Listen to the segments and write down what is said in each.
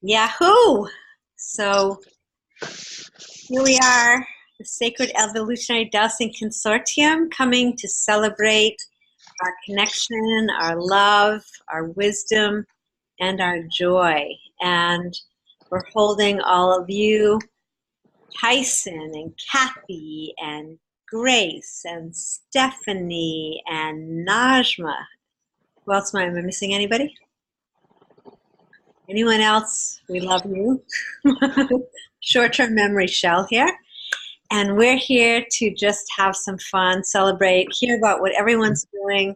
Yahoo! So here we are, the Sacred Evolutionary Dowsing Consortium, coming to celebrate our connection, our love, our wisdom, and our joy. And we're holding all of you, Tyson and Kathy and Grace and Stephanie and Najma. Who else am I missing? Anybody? Anyone else? We love you. Short-term memory shell here. And we're here to just have some fun, celebrate, hear about what everyone's doing,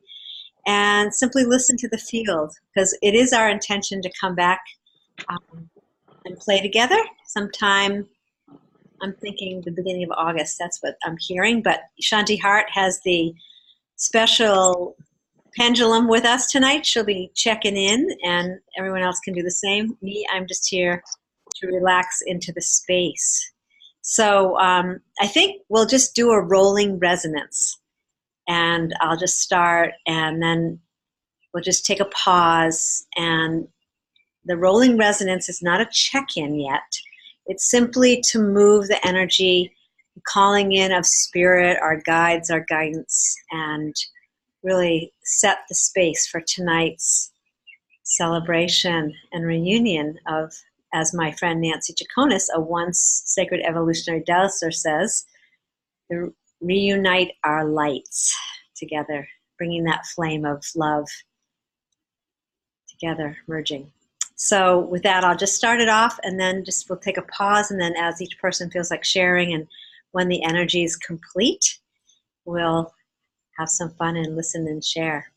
and simply listen to the field, because it is our intention to come back and play together sometime. I'm thinking the beginning of August. That's what I'm hearing. But Shanti Hart has the special pendulum with us tonight. She'll be checking in, and everyone else can do the same. Me, I'm just here to relax into the space. So I think we'll just do a rolling resonance, and I'll just start, and then we'll just take a pause. And the rolling resonance is not a check-in yet. It's simply to move the energy, calling in of spirit, our guides, our guidance, and really set the space for tonight's celebration and reunion of, as my friend Nancy Chaconis, a once sacred evolutionary dowser, says, to reunite our lights together, bringing that flame of love together, merging. So with that, I'll just start it off, and then we'll take a pause, and then as each person feels like sharing, and when the energy is complete, we'll have some fun and listen and share.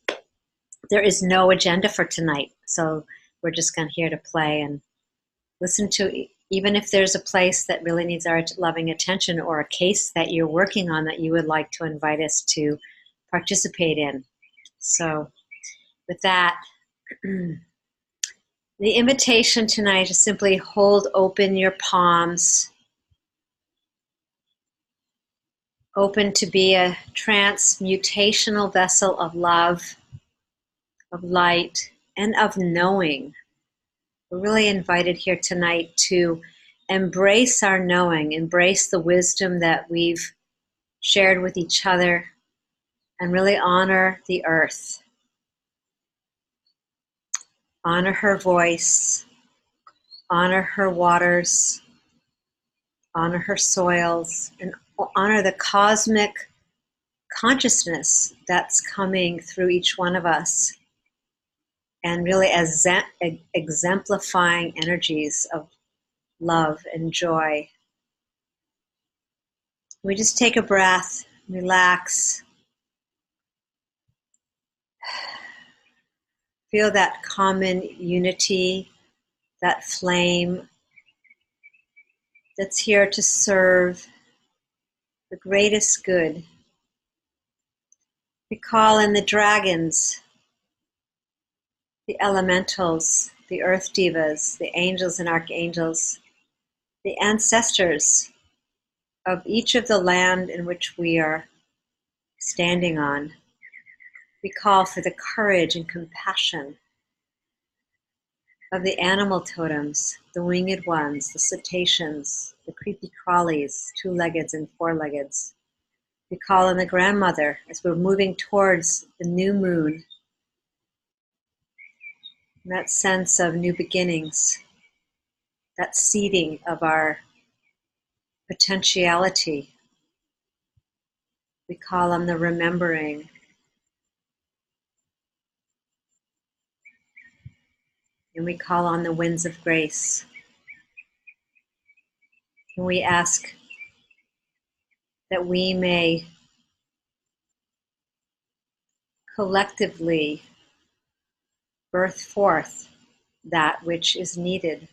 There is no agenda for tonight, so we're just here to play and listen to, even if there's a place that really needs our loving attention, or a case that you're working on that you would like to invite us to participate in. So with that, the invitation tonight is simply hold open your palms, open to be a transmutational vessel of love, of light, and of knowing. We're really invited here tonight to embrace our knowing, embrace the wisdom that we've shared with each other, and really honor the earth. Honor her voice, honor her waters, honor her soils, and honor the cosmic consciousness that's coming through each one of us, and really as exemplifying energies of love and joy. We just take a breath, relax, feel that common unity, that flame that's here to serve the greatest good. We call in the dragons, the elementals, the earth divas, the angels and archangels, the ancestors of each of the land in which we are standing on. We call for the courage and compassion of the animal totems, the winged ones, the cetaceans, the creepy crawlies, two-leggeds and four-leggeds. We call on the grandmother as we're moving towards the new moon. That sense of new beginnings, that seeding of our potentiality. We call on the remembering. And we call on the winds of grace. And we ask that we may collectively birth forth that which is needed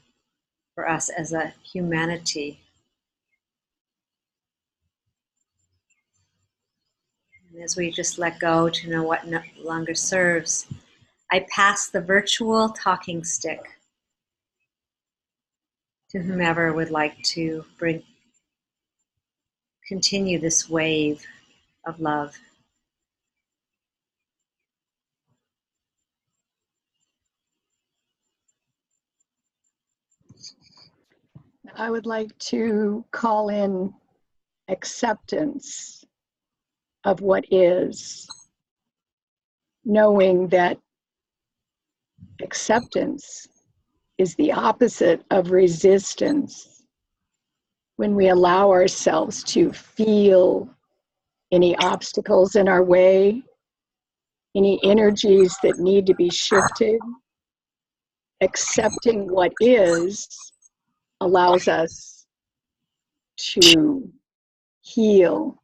for us as a humanity. And as we just let go to know what no longer serves, I pass the virtual talking stick to whomever would like to continue this wave of love. I would like to call in acceptance of what is, knowing that acceptance is the opposite of resistance. When we allow ourselves to feel any obstacles in our way, any energies that need to be shifted, accepting what is allows us to heal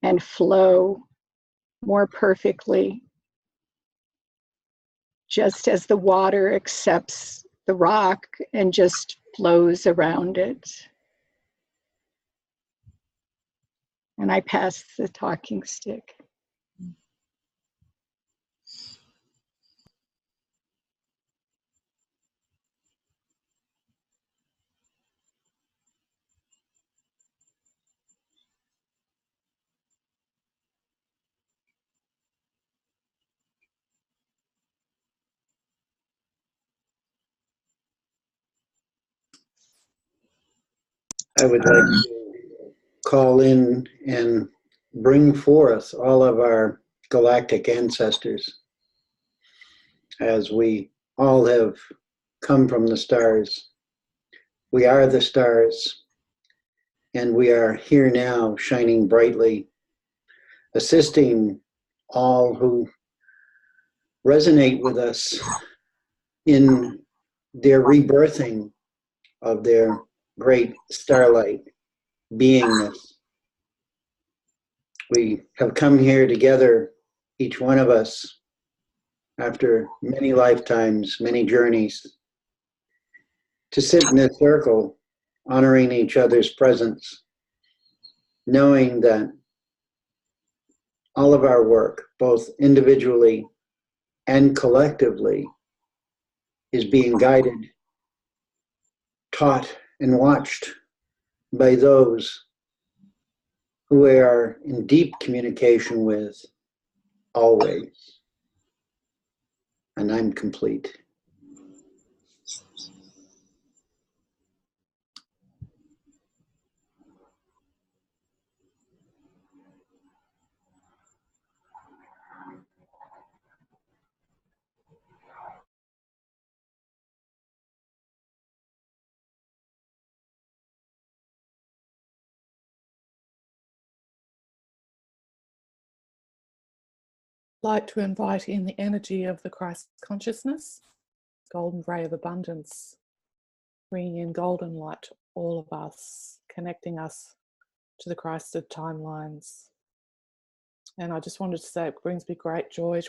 and flow more perfectly, just as the water accepts the rock and just flows around it. And I pass the talking stick. I would like to call in and bring forth all of our galactic ancestors, as we all have come from the stars. We are the stars, and we are here now, shining brightly, assisting all who resonate with us in their rebirthing of their great starlight beingness. We have come here together, each one of us, after many lifetimes, many journeys, to sit in a circle, honoring each other's presence, knowing that all of our work, both individually and collectively, is being guided, taught, and watched by those who we are in deep communication with always. And I'm complete. Like to invite in the energy of the Christ consciousness, golden ray of abundance, bringing in golden light to all of us, connecting us to the Christed timelines. And I just wanted to say it brings me great joy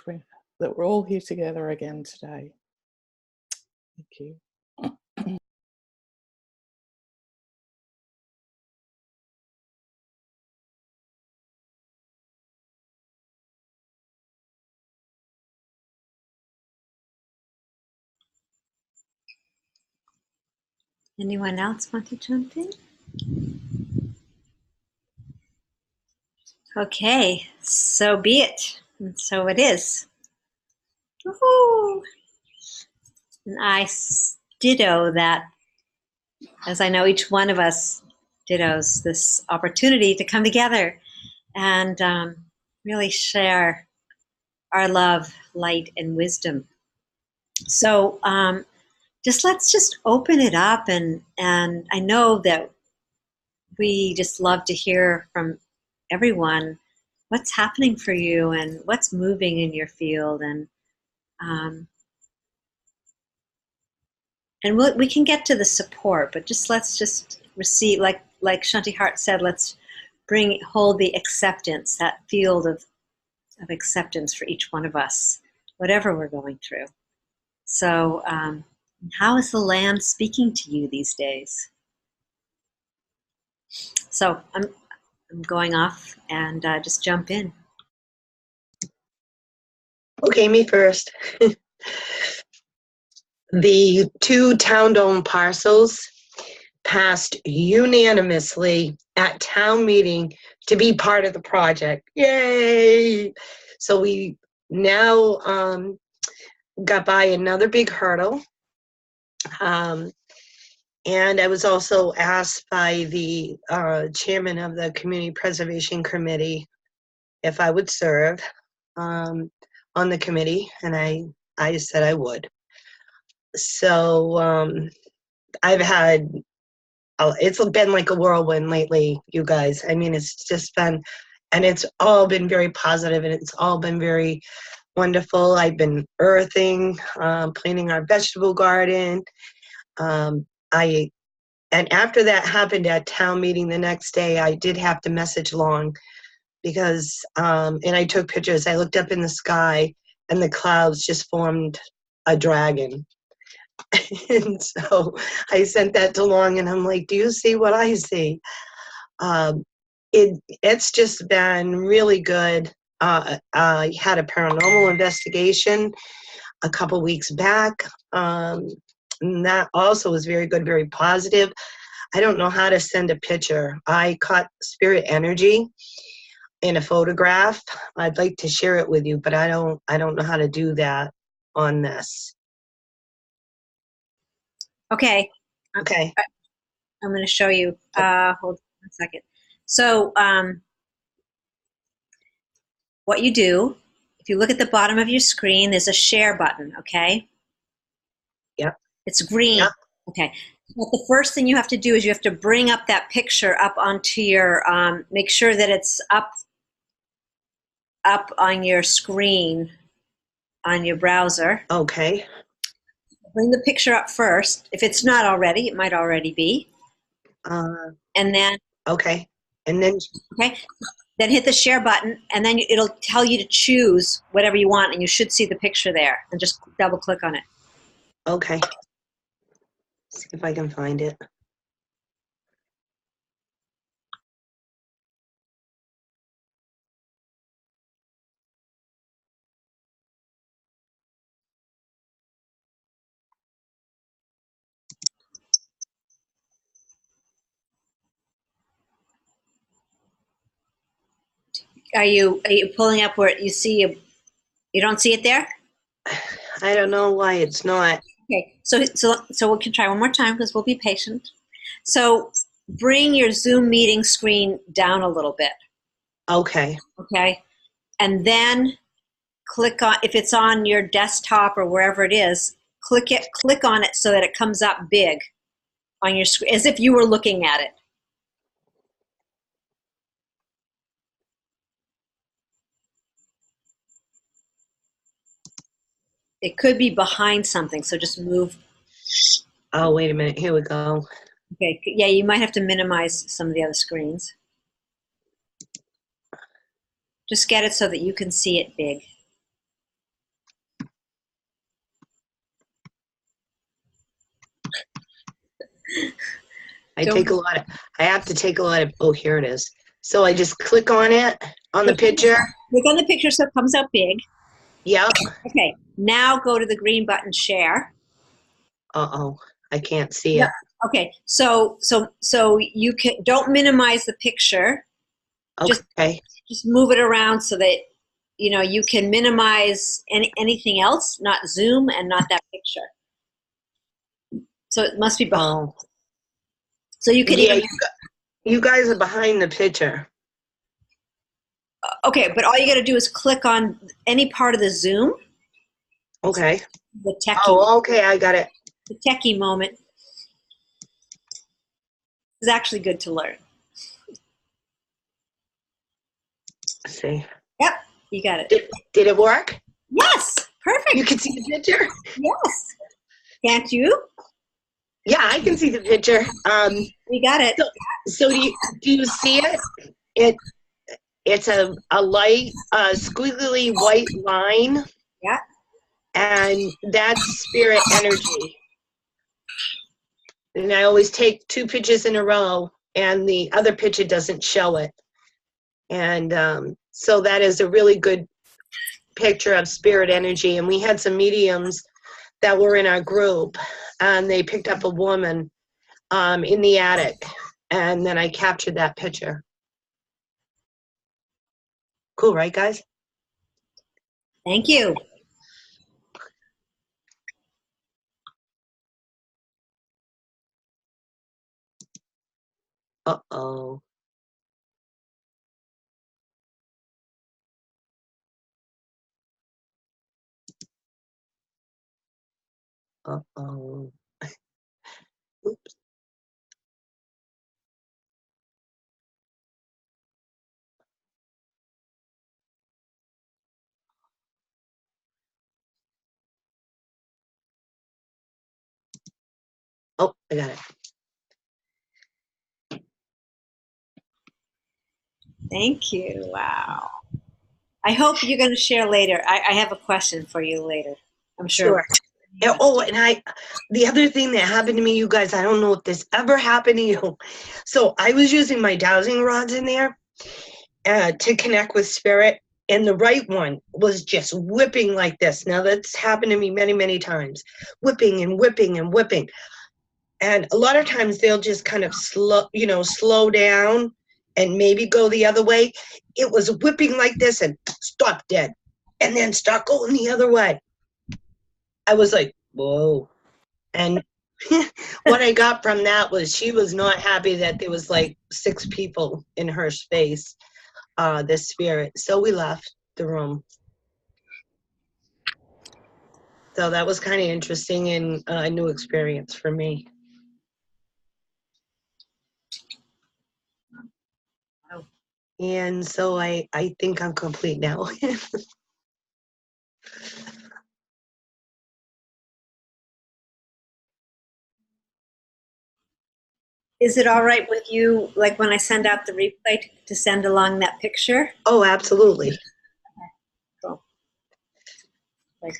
that we're all here together again today. Thank you. Anyone else want to jump in? Okay, so be it. And so it is. Woohoo! And I ditto that, as I know each one of us dittos this opportunity to come together and really share our love, light, and wisdom. So let's just open it up, and I know that we just love to hear from everyone what's happening for you and what's moving in your field, and we can get to the support, but let's just receive, like Shanti Hart said, let's hold the acceptance, that field of acceptance for each one of us, whatever we're going through. So how is the land speaking to you these days? So I'm going off, and just jump in. Okay, me first. The 2 town-owned parcels passed unanimously at town meeting to be part of the project. Yay! So we now got by another big hurdle. And I was also asked by the chairman of the Community Preservation Committee if I would serve on the committee, and I said I would. So I've had, it's been like a whirlwind lately, you guys. I mean, it's just been, and it's all been very positive, and it's all been very wonderful. I've been earthing, planting our vegetable garden. And after that happened at town meeting the next day, I did have to message Long because, and I took pictures. I looked up in the sky and the clouds just formed a dragon. And so I sent that to Long and I'm like, do you see what I see? It's just been really good. I had a paranormal investigation a couple weeks back. And that also was very good, very positive. I don't know how to send a picture. I caught spirit energy in a photograph. I'd like to share it with you, but I don't know how to do that on this. Okay. Okay. I'm going to show you. Hold on a second. So what you do, if you look at the bottom of your screen, there's a share button, okay? Yep. It's green. Yep. Okay. Well, the first thing you have to do is you have to bring up that picture up onto your, make sure that it's up on your screen on your browser. Okay. Bring the picture up first. If it's not already, it might already be. And then, okay. And then, okay, then hit the share button, and then it'll tell you to choose whatever you want, and you should see the picture there. And just double click on it. okay. See if I can find it. Are you pulling up where you see you don't see it there? I don't know why it's not. Okay, so we can try one more time because we'll be patient. So bring your Zoom meeting screen down a little bit. Okay. Okay, and then click on, if it's on your desktop or wherever it is, click on it so that it comes up big on your screen, as if you were looking at it. It could be behind something, so just move. Oh, wait a minute. Here we go. Okay, yeah, you might have to minimize some of the other screens. Just get it so that you can see it big. I have to take a lot of, oh, here it is. So I just click on it, on the picture. Click on the picture so it comes out big. Yep. Okay, now go to the green button, share. Uh-oh, I can't see it. Okay, so you don't minimize the picture. Okay. Just move it around so that you can minimize anything else, not Zoom and not that picture. So it must be behind. Oh. So you can Yeah, you guys are behind the picture. Okay, but all you got to do is click on any part of the Zoom. Okay. The techie. Oh, okay, I got it. The techie moment is actually good to learn. Let's see. Yep, you got it. Did it work? Yes, perfect. You can see the picture? Yes. Can't you? Yeah, I can see the picture. We got it. So do you see it? It's a light, squiggly white line. Yeah. And that's spirit energy. And I always take 2 pictures in a row, and the other picture doesn't show it. And so that is a really good picture of spirit energy. And we had some mediums that were in our group, and they picked up a woman in the attic, and then I captured that picture. Cool, right, guys? Thank you. Uh-oh. Uh-oh. Oops. Oh, I got it. Thank you. Wow. I hope you're going to share later. I have a question for you later. I'm sure. Sure. And, oh, and the other thing that happened to me, you guys, I don't know if this ever happened to you. So I was using my dowsing rods in there to connect with spirit, and the right one was just whipping like this. Now that's happened to me many, many times, whipping and whipping and whipping. And a lot of times they'll just kind of slow down and maybe go the other way. It was whipping like this and stop dead, and then start going the other way. I was like, whoa. And what I got from that was she was not happy that there was like 6 people in her space, this spirit. So we left the room. So that was kind of interesting and a new experience for me. And so I think I'm complete now. Is it all right with you, like when I send out the replay, to send along that picture? Oh, absolutely. Cool. Like,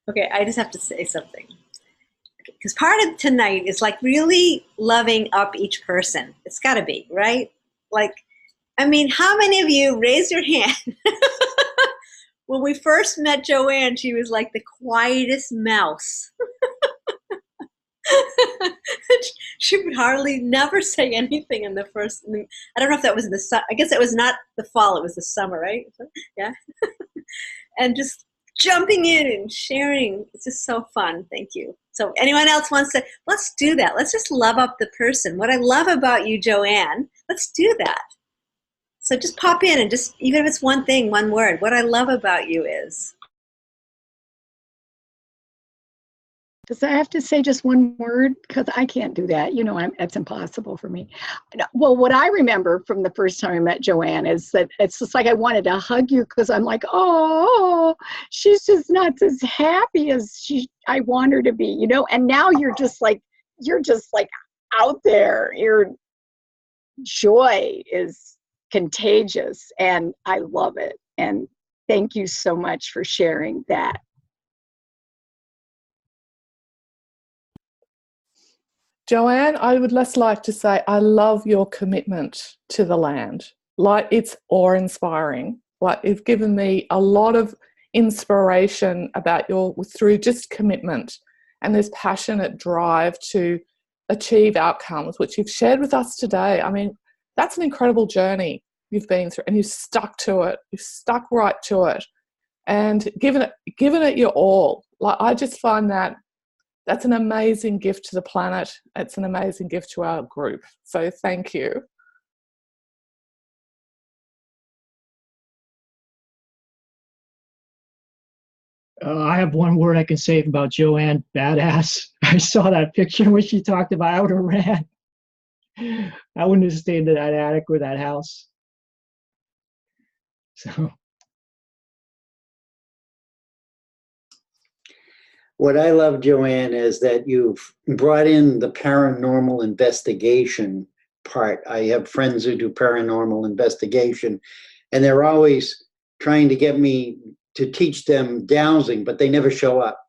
okay, I just have to say something. Because part of tonight is like really loving up each person. It's got to be, right? Like, I mean, how many of you raise your hand? When we first met Joanne, she was like the quietest mouse. She would hardly never say anything in the first. I don't know if that was in the. I guess it was not the fall; it was the summer, right? Yeah, and just jumping in and sharing. It's just so fun. Thank you. So, anyone else wants to? Let's do that. Let's just love up the person. What I love about you, Joanne. Let's do that. So just pop in and just, even if it's one thing, one word. What I love about you is. Does I have to say just one word? Because I can't do that. You know, that's impossible for me. Well, what I remember from the first time I met Joanne is that it's just like I wanted to hug you because I'm like, oh, she's just not as happy as I want her to be, you know? And now you're just like out there. Your joy is contagious and I love it. And thank you so much for sharing that. Joanne, I would just like to say I love your commitment to the land. Like, it's awe-inspiring. Like, you've given me a lot of inspiration about through just commitment and this passionate drive to achieve outcomes, which you've shared with us today. I mean, that's an incredible journey you've been through, and you've stuck to it. You've stuck right to it and given it your all. Like, I just find that's an amazing gift to the planet. It's an amazing gift to our group. So thank you. I have one word I can say about Joanne: badass. I saw that picture when she talked about I would have ran. I wouldn't have stayed in that attic or that house. So. What I love, Joanne, is that you've brought in the paranormal investigation part. I have friends who do paranormal investigation, and they're always trying to get me to teach them dowsing, but they never show up.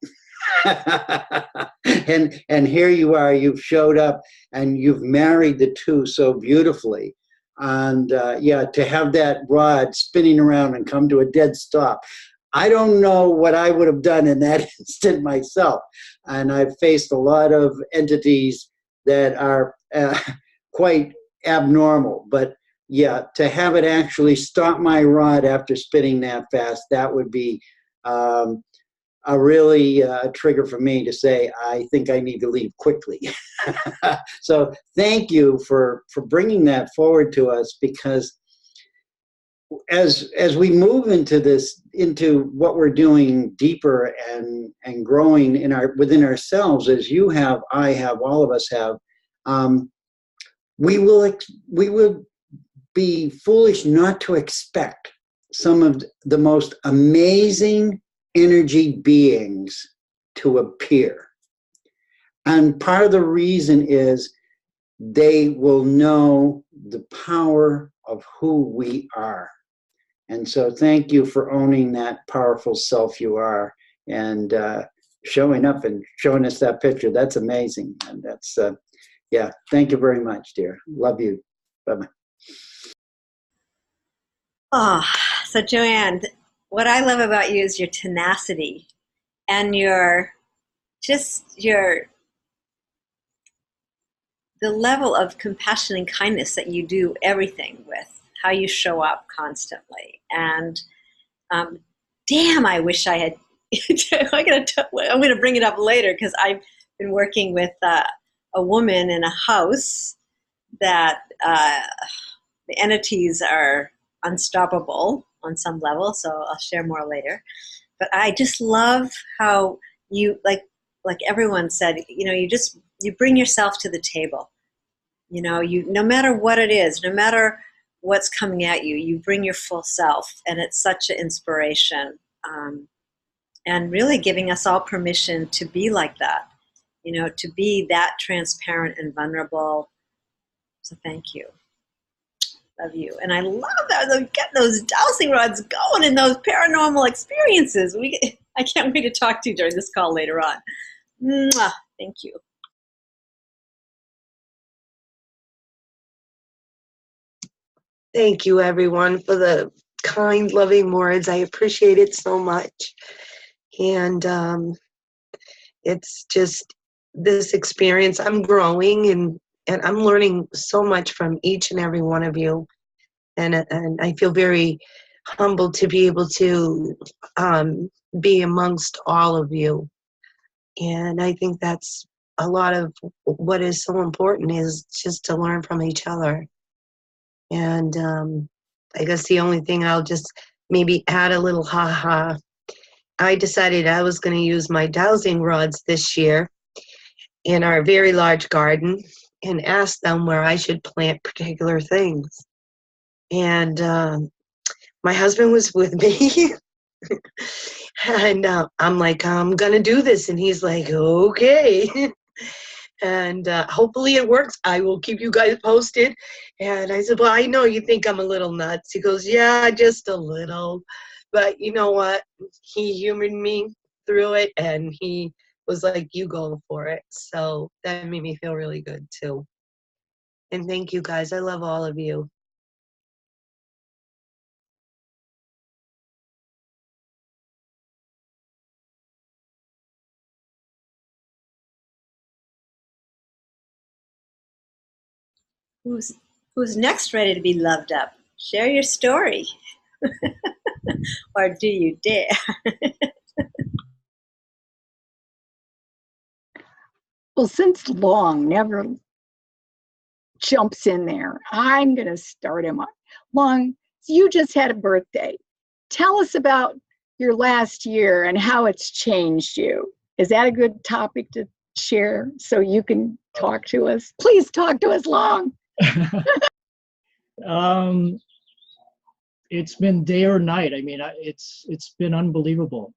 and here you are, you've showed up and you've married the two so beautifully. And yeah, to have that rod spinning around and come to a dead stop. I don't know what I would have done in that instant myself. And I've faced a lot of entities that are quite abnormal. But yeah, to have it actually stop my rod after spinning that fast, that would be a really trigger for me to say, I think I need to leave quickly. So thank you for bringing that forward to us, because as we move into what we're doing deeper and growing within ourselves, as you have, I have, all of us have, we will be foolish not to expect some of the most amazing energy beings to appear. And part of the reason is they will know the power of who we are. And so thank you for owning that powerful self you are, and showing up and showing us that picture. That's amazing. And that's, yeah, thank you very much, dear. Love you. Bye-bye. Oh, so Joanne, what I love about you is your tenacity and the level of compassion and kindness that you do everything with, how you show up constantly. And damn, I wish I had, I'm going to bring it up later, because I've been working with a woman in a house that the entities are unstoppable on some level, so I'll share more later. But I just love how you, like everyone said, you bring yourself to the table. No matter what it is, no matter what's coming at you, you bring your full self, and it's such an inspiration. And really giving us all permission to be like that, to be that transparent and vulnerable. So thank you. Love you. And I love that get those dowsing rods going in those paranormal experiences. I can't wait to talk to you during this call later on. Mwah. Thank you. Thank you, everyone, for the kind, loving words. I appreciate it so much. And it's just this experience. I'm growing and I'm learning so much from each and every one of you. And I feel very humbled to be able to be amongst all of you. And I think that's a lot of what is so important, is just to learn from each other. And I guess the only thing I'll just maybe add a little ha-ha. I decided I was going to use my dowsing rods this year in our very large garden and ask them where I should plant particular things. And my husband was with me. And I'm like, I'm going to do this. And he's like, okay. And hopefully it works. I will keep you guys posted. And I said, well, I know you think I'm a little nuts. He goes, yeah, just a little. But you know what? He humored me through it, and he was like, you go for it. So that made me feel really good too. And thank you guys. I love all of you. Who's next ready to be loved up? Share your story. Or do you dare? Well, since Long never jumps in there, I'm going to start him up. Long, you just had a birthday. Tell us about your last year and how it's changed you. Is that a good topic to share so you can talk to us? Please talk to us, Long. It's been day or night. I mean, it's been unbelievable.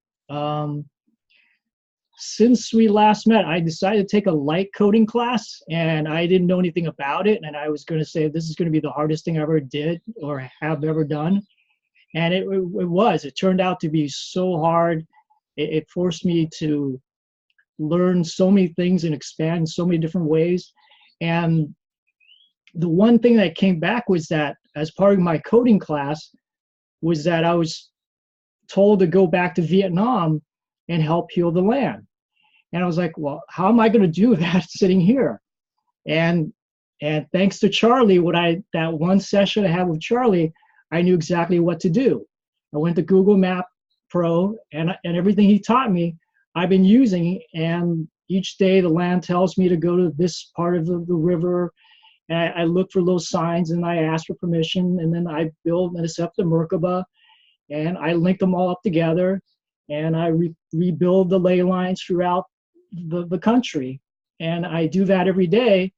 Since we last met, I decided to take a light coding class, and I didn't know anything about it. And I was going to say, this is going to be the hardest thing I ever did or have ever done. And it was. It turned out to be so hard. It forced me to learn so many things and expand in so many different ways. And the one thing that came back was that as part of my coding class was that I was told to go back to Vietnam and help heal the land. And I was like, well, how am I going to do that sitting here? And And thanks to Charlie, that one session I had with Charlie, I knew exactly what to do. I went to Google Map Pro, and everything he taught me, I've been using. And each day the land tells me to go to this part of the river. And I look for those signs, and I ask for permission, and then I build and set up the Merkaba, and I link them all up together, and I rebuild the ley lines throughout the country. And I do that every day.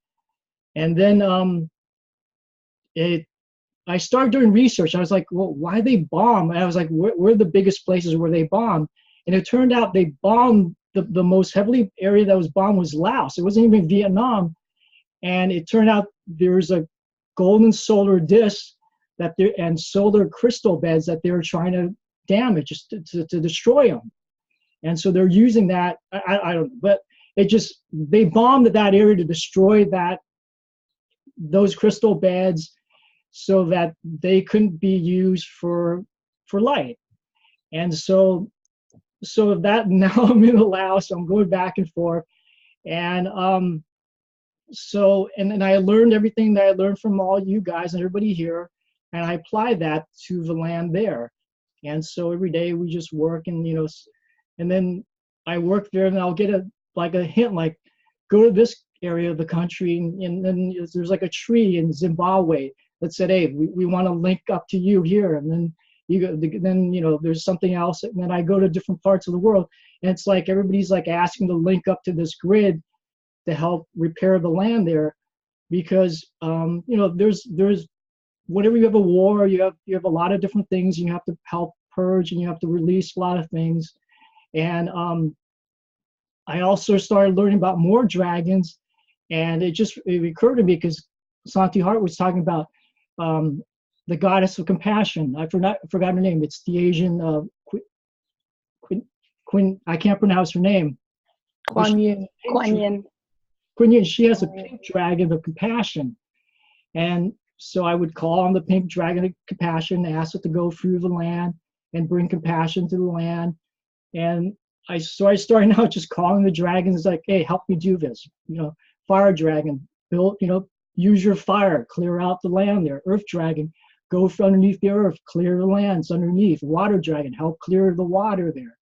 And then I started doing research. I was like, well, why they bomb? And I was like, where are the biggest places where they bomb? And it turned out they bombed, the most heavily area that was bombed was Laos. It wasn't even Vietnam. And it turned out there's a golden solar disk and solar crystal beds that they were trying to damage, just to destroy them. And so they're using that. I don't know, but they bombed that area to destroy those crystal beds so that they couldn't be used for light. And so that now I'm in Laos, so I'm going back and forth. And then I learned everything that I learned from all you guys and everybody here, and I applied that to the land there. And so every day we just work, and and then I work there, and I'll get a hint, like, go to this area of the country, and then there's like a tree in Zimbabwe that said, hey, we want to link up to you here. And then there's something else, and then I go to different parts of the world, and it's like everybody's like asking to link up to this grid to help repair the land there, because there's whenever you have a war, you have a lot of different things you have to help purge, and you have to release a lot of things. And I also started learning about more dragons, and it occurred to me because Santi Hart was talking about the goddess of compassion. I forgot her name. It's the Asian Queen. I can't pronounce her name. Kuan Yin. Kuan Yin. She has a pink dragon of compassion, and so I would call on the pink dragon of compassion, ask it to go through the land and bring compassion to the land. And I started now just calling the dragons, like, hey, help me do this. Fire dragon, build, use your fire, clear out the land there. Earth dragon, go from underneath the earth, clear the lands underneath. Water dragon, help clear the water there.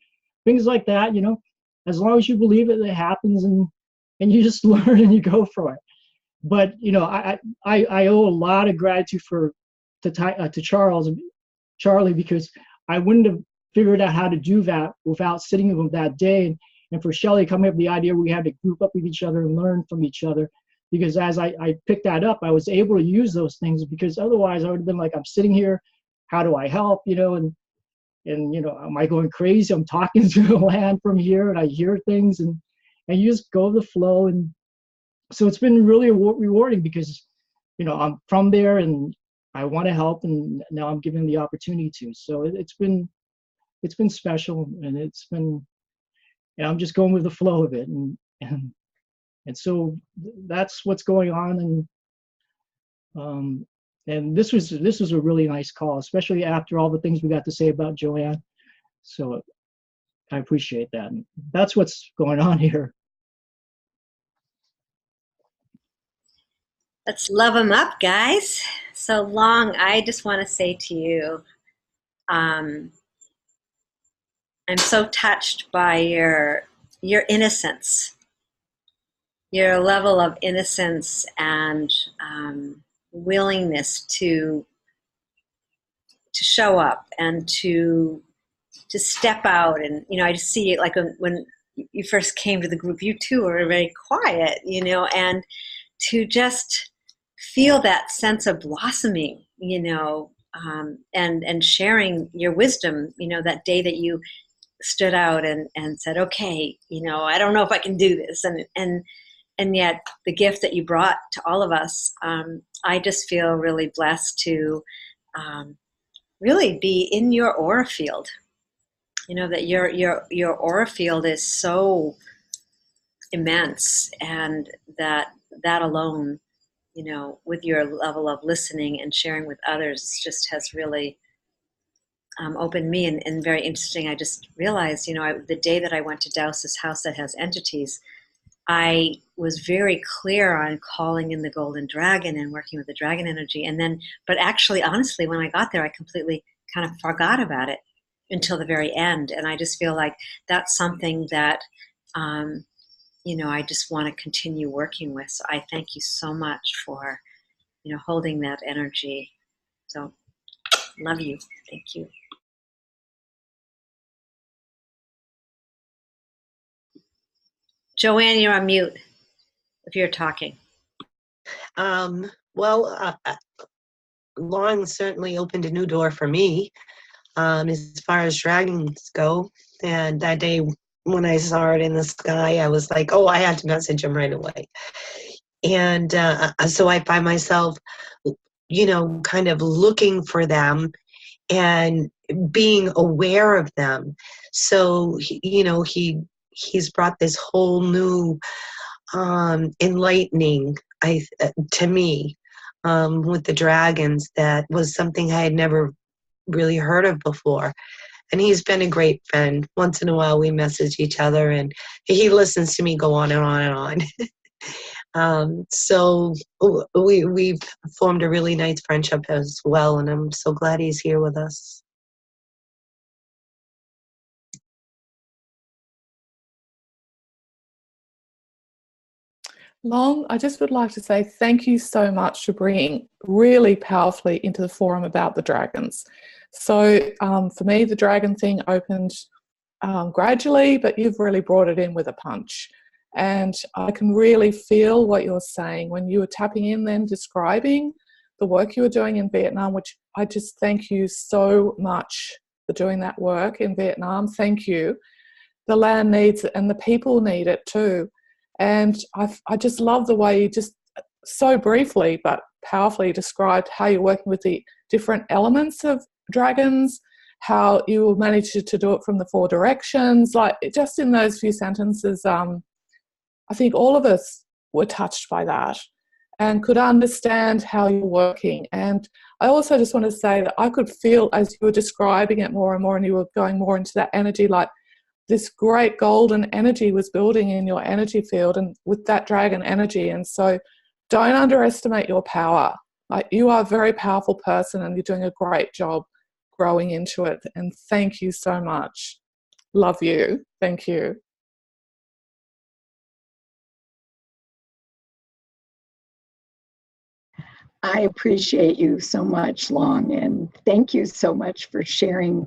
Things like that, as long as you believe it happens, and you just learn and you go for it. But I owe a lot of gratitude to Charlie, because I wouldn't have figured out how to do that without sitting with him that day, and for Shelley coming up with the idea we had to group up with each other and learn from each other. Because as I picked that up, I was able to use those things, because otherwise I would have been like, I'm sitting here, how do I help? And am I going crazy? I'm talking to the land from here, and I hear things, and you just go with the flow. And so it's been really rewarding, because I'm from there and I want to help, and now I'm given the opportunity to. So it's been special, and I'm just going with the flow of it, and so that's what's going on. And this was a really nice call, especially after all the things we got to say about Joanne. So I appreciate that. And that's what's going on here. Let's love them up, guys. So Long, I just want to say to you, I'm so touched by your innocence, your level of innocence and willingness to show up and to step out. And I just see it, like when you first came to the group, you two were very quiet, and to just feel that sense of blossoming, and sharing your wisdom, that day that you stood out and said, okay, I don't know if I can do this. And yet the gift that you brought to all of us, I just feel really blessed to really be in your aura field. That your aura field is so immense, and that alone, with your level of listening and sharing with others, just has really opened me. And very interesting, I just realized, the day that I went to Dowse's house that has entities, I was very clear on calling in the golden dragon and working with the dragon energy. And then, but actually, honestly, when I got there, I completely kind of forgot about it until the very end. And I just feel like that's something that, I just want to continue working with. So I thank you so much for, holding that energy. So love you. Thank you. Joanne, you're on mute if you're talking. Well, Lauren certainly opened a new door for me as far as dragons go. And that day when I saw it in the sky, I was like, oh, I had to message him right away. And so I find myself, kind of looking for them and being aware of them. So, he's brought this whole new enlightening to me with the dragons that was something I had never really heard of before. And he's been a great friend. Once in a while we message each other and he listens to me go on and on and on. So we've formed a really nice friendship as well, and I'm so glad he's here with us. Long, I just would like to say thank you so much for bringing really powerfully into the forum about the dragons. So for me, the dragon thing opened gradually, but you've really brought it in with a punch. And I can really feel what you're saying when you were tapping in then describing the work you were doing in Vietnam, which I just thank you so much for doing that work in Vietnam. Thank you. The land needs it and the people need it too. And I just love the way you just so briefly but powerfully described how you're working with the different elements of dragons, how you managed to do it from the 4 directions. Like just in those few sentences, I think all of us were touched by that and could understand how you're working. And I also just want to say that I could feel as you were describing it more and more and you were going more into that energy, like this great golden energy was building in your energy field and with that dragon energy. And so don't underestimate your power. Like you are a very powerful person and you're doing a great job growing into it. And thank you so much. Love you. Thank you. I appreciate you so much, Long, and thank you so much for sharing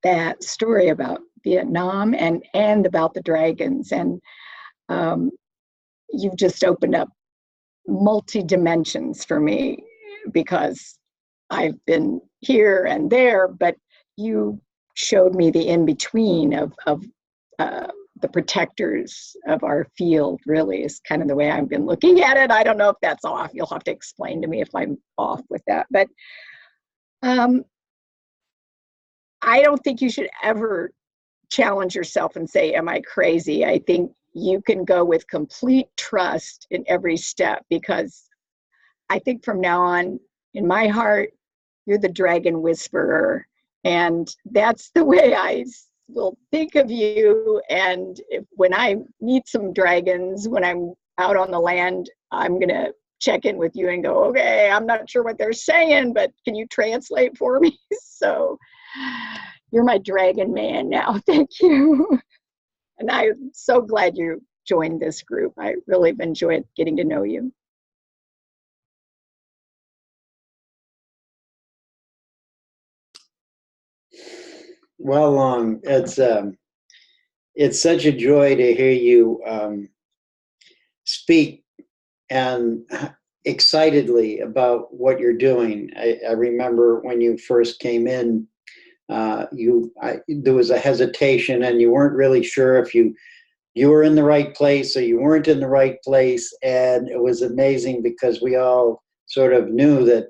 that story about Vietnam and about the dragons. And you've just opened up multi-dimensions for me because I've been here and there, but you showed me the in-between of the protectors of our field, really is kind of the way I've been looking at it. I don't know if that's off. You'll have to explain to me if I'm off with that. But I don't think you should ever challenge yourself and say, am I crazy? I think you can go with complete trust in every step, because I think from now on, in my heart, you're the dragon whisperer. And that's the way I will think of you. And when I meet some dragons, when I'm out on the land, I'm going to check in with you and go, okay, I'm not sure what they're saying, but can you translate for me? So you're my dragon man now. Thank you. And I'm so glad you joined this group. I really have enjoyed getting to know you. Well, Long, it's such a joy to hear you speak and excitedly about what you're doing. I remember when you first came in, there was a hesitation and you weren't really sure if you were in the right place or you weren't in the right place. And it was amazing because we all sort of knew that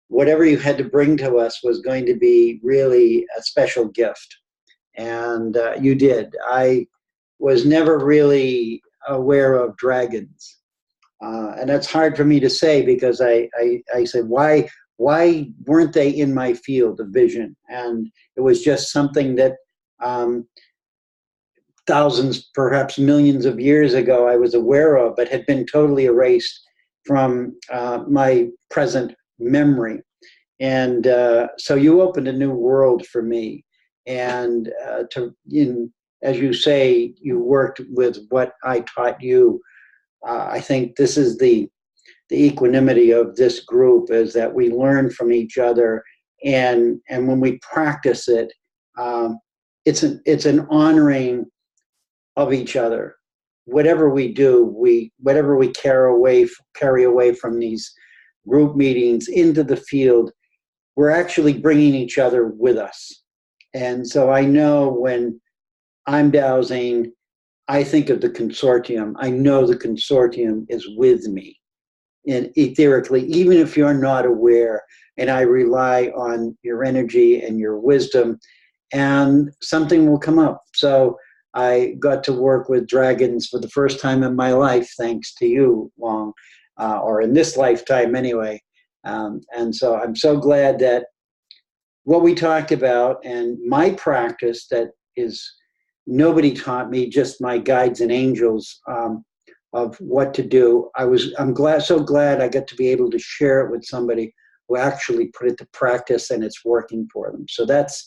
whatever you had to bring to us was going to be really a special gift. And you did. I was never really aware of dragons. And that's hard for me to say because I said, why weren't they in my field of vision? And it was just something that thousands, perhaps millions of years ago I was aware of, but had been totally erased from my present memory. And so you opened a new world for me. And as you say, you worked with what I taught you. I think this is the equanimity of this group, is that we learn from each other, and when we practice it, it's an honoring of each other. Whatever we do, whatever we carry away from these group meetings into the field, we're actually bringing each other with us. And so I know when I'm dowsing, I think of the consortium. I know the consortium is with me, and etherically, even if you're not aware, and I rely on your energy and your wisdom, and something will come up. So I got to work with dragons for the first time in my life, thanks to you, Long, or in this lifetime anyway. And so I'm so glad that what we talked about and my practice, that is, nobody taught me, just my guides and angels, of what to do. I'm so glad I got to be able to share it with somebody who actually put it to practice and it's working for them. So that's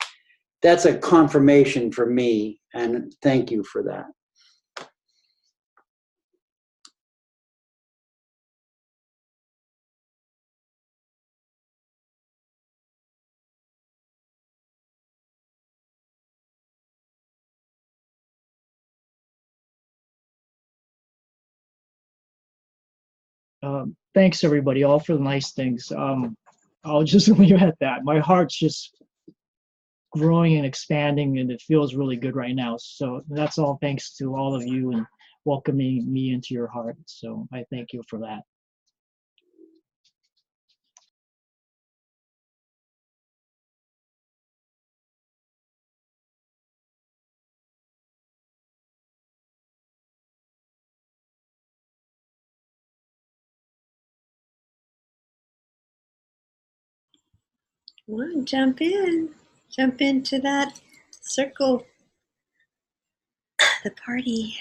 a confirmation for me, and thank you for that. Thanks everybody, all for the nice things. I'll just leave it at that. My heart's just growing and expanding, and it feels really good right now. So that's all thanks to all of you and welcoming me into your heart. So I thank you for that. Come on, jump into that circle, the party.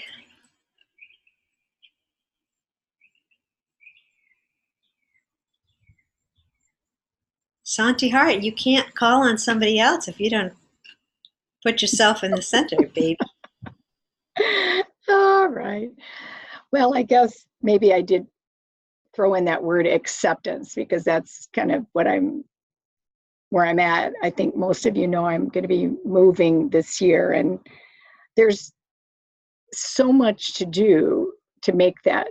Shanti Heart, you can't call on somebody else if you don't put yourself in the center, baby. All right. Well, I guess maybe I did throw in that word acceptance, because that's kind of where I'm at. I think most of you know I'm going to be moving this year, and there's so much to do to make that,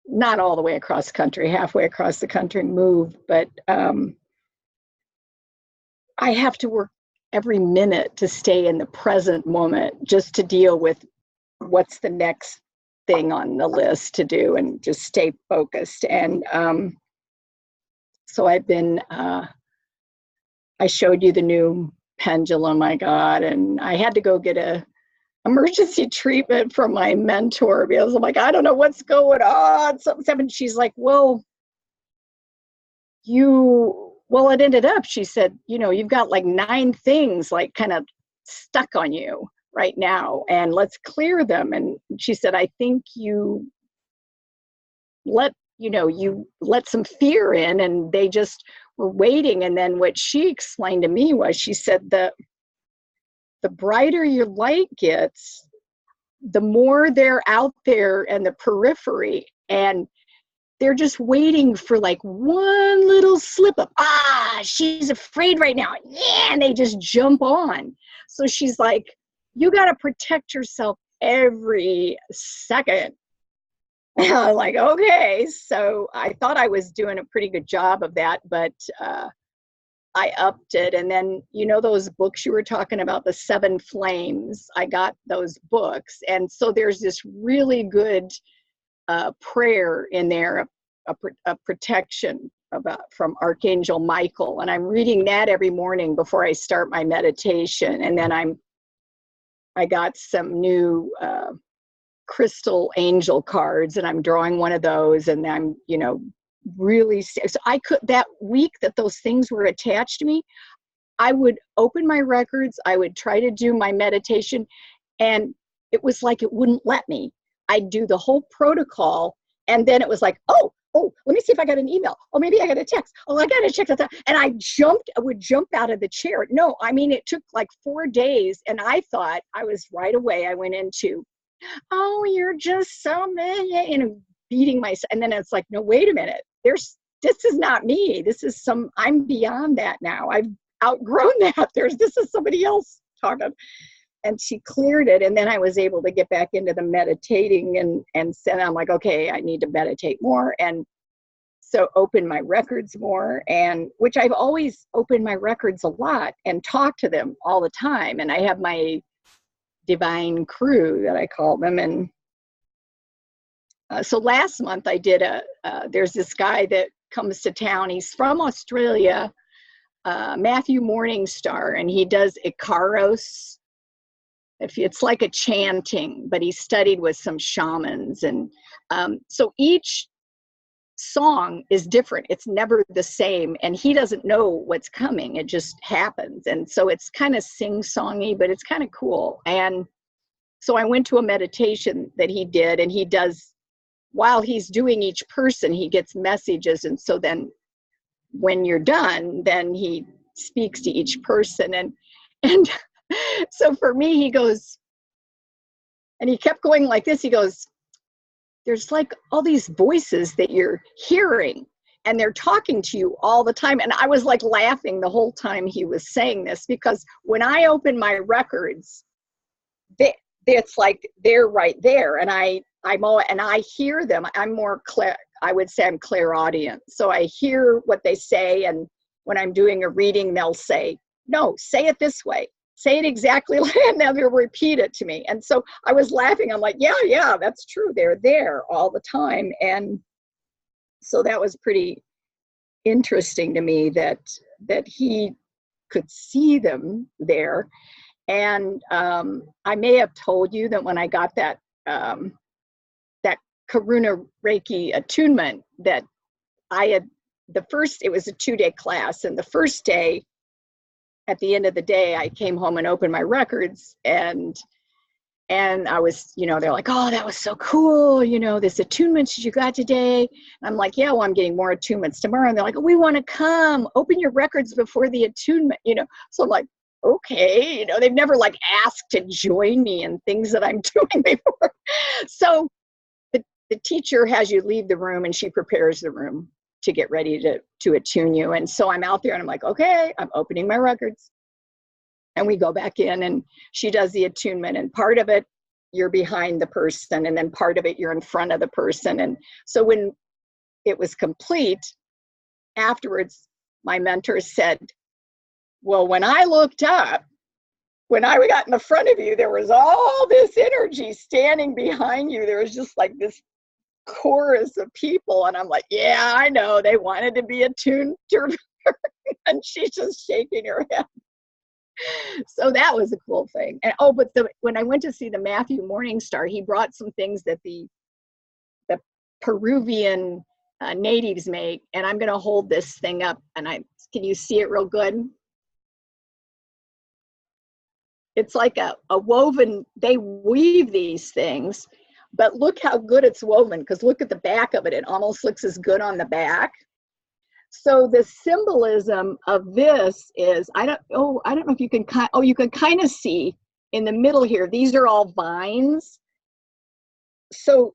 not all the way across the country, halfway across the country move, but I have to work every minute to stay in the present moment, just to deal with what's the next thing on the list to do, and just stay focused. And so I've been, I showed you the new pendulum I got, and I had to go get a emergency treatment from my mentor, because I'm like, I don't know what's going on. Something's happened. She's like, well, it ended up, she said, you've got like 9 things like kind of stuck on you right now, and let's clear them. And she said, I think you let some fear in, and they just were waiting. And then what she explained to me was, she said that the brighter your light gets, the more they're out there in the periphery, and they're just waiting for like one little slip up. She's afraid right now. Yeah, and they just jump on. So she's like, you got to protect yourself every second. And I'm like, okay. So I thought I was doing a pretty good job of that, but I upped it. And then, those books you were talking about, the 7 Flames, I got those books. And so there's this really good prayer in there, a protection from Archangel Michael. And I'm reading that every morning before I start my meditation. And then I got some new crystal angel cards, and I'm drawing one of those, and I'm, really, so that week that those things were attached to me, I would open my records, I would try to do my meditation, and it was like it wouldn't let me. I'd do the whole protocol, and then it was like, oh, let me see if I got an email. Oh, maybe I got a text. Oh, I got to check that out. And I would jump out of the chair. No, I mean, it took like 4 days, and I thought I was right away. I went into, oh, you're just so, beating myself. And then it's like, no, wait a minute. This is not me. I'm beyond that now. I've outgrown that. This is somebody else talking. And she cleared it. And then I was able to get back into the meditating and then I'm like, okay, I need to meditate more. And so open my records more, and which I've always opened my records a lot and talked to them all the time. And I have my divine crew that I call them. And so last month I did there's this guy that comes to town. He's from Australia, Matthew Morningstar, and he does Ikaros. It's like a chanting, but he studied with some shamans. And so each song is different. It's never the same. And he doesn't know what's coming. It just happens. And so it's kind of sing-songy, but it's kind of cool. And so I went to a meditation that he did, and he does, while he's doing each person, he gets messages. And so then when you're done, then he speaks to each person. And so for me, he goes, and he kept going like this. He goes, there's like all these voices that you're hearing, and they're talking to you all the time. And I was like laughing the whole time he was saying this, because when I open my records, it's like they're right there, and I hear them. I'm more I would say I'm clairaudient. So I hear what they say, and when I'm doing a reading, they'll say, no, say it this way. Say it exactly like that, and they'll repeat it to me. And so I was laughing. I'm like, yeah, that's true. They're there all the time. And so that was pretty interesting to me that he could see them there. And I may have told you that when I got that Karuna Reiki attunement, that I had it was a 2-day class, and the first day, at the end of the day, I came home and opened my records, and I was, they're like, oh, that was so cool, this attunement you got today. And I'm like, yeah, well, I'm getting more attunements tomorrow. And they're like, oh, we want to come, open your records before the attunement, So I'm like, okay, they've never like asked to join me in things that I'm doing before. So the teacher has you leave the room, and she prepares the room to get ready to attune you. And so I'm out there, and I'm like, okay, I'm opening my records. And we go back in, and she does the attunement, and part of it, you're behind the person, and then part of it, you're in front of the person. And so when it was complete, afterwards, my mentor said, well, when I looked up, when I got in the front of you, there was all this energy standing behind you. There was just like this chorus of people, and I'm like, yeah, I know, they wanted to be attuned to her. And she's just shaking her head. So that was a cool thing. And but when I went to see the Matthew Morningstar, he brought some things that the Peruvian natives make, and I'm going to hold this thing up, and can you see it real good? It's like a woven, they weave these things, but look how good it's woven, because look at the back of it. It almost looks as good on the back. So the symbolism of this is, I don't know if you can you can kind of see in the middle here, these are all vines. So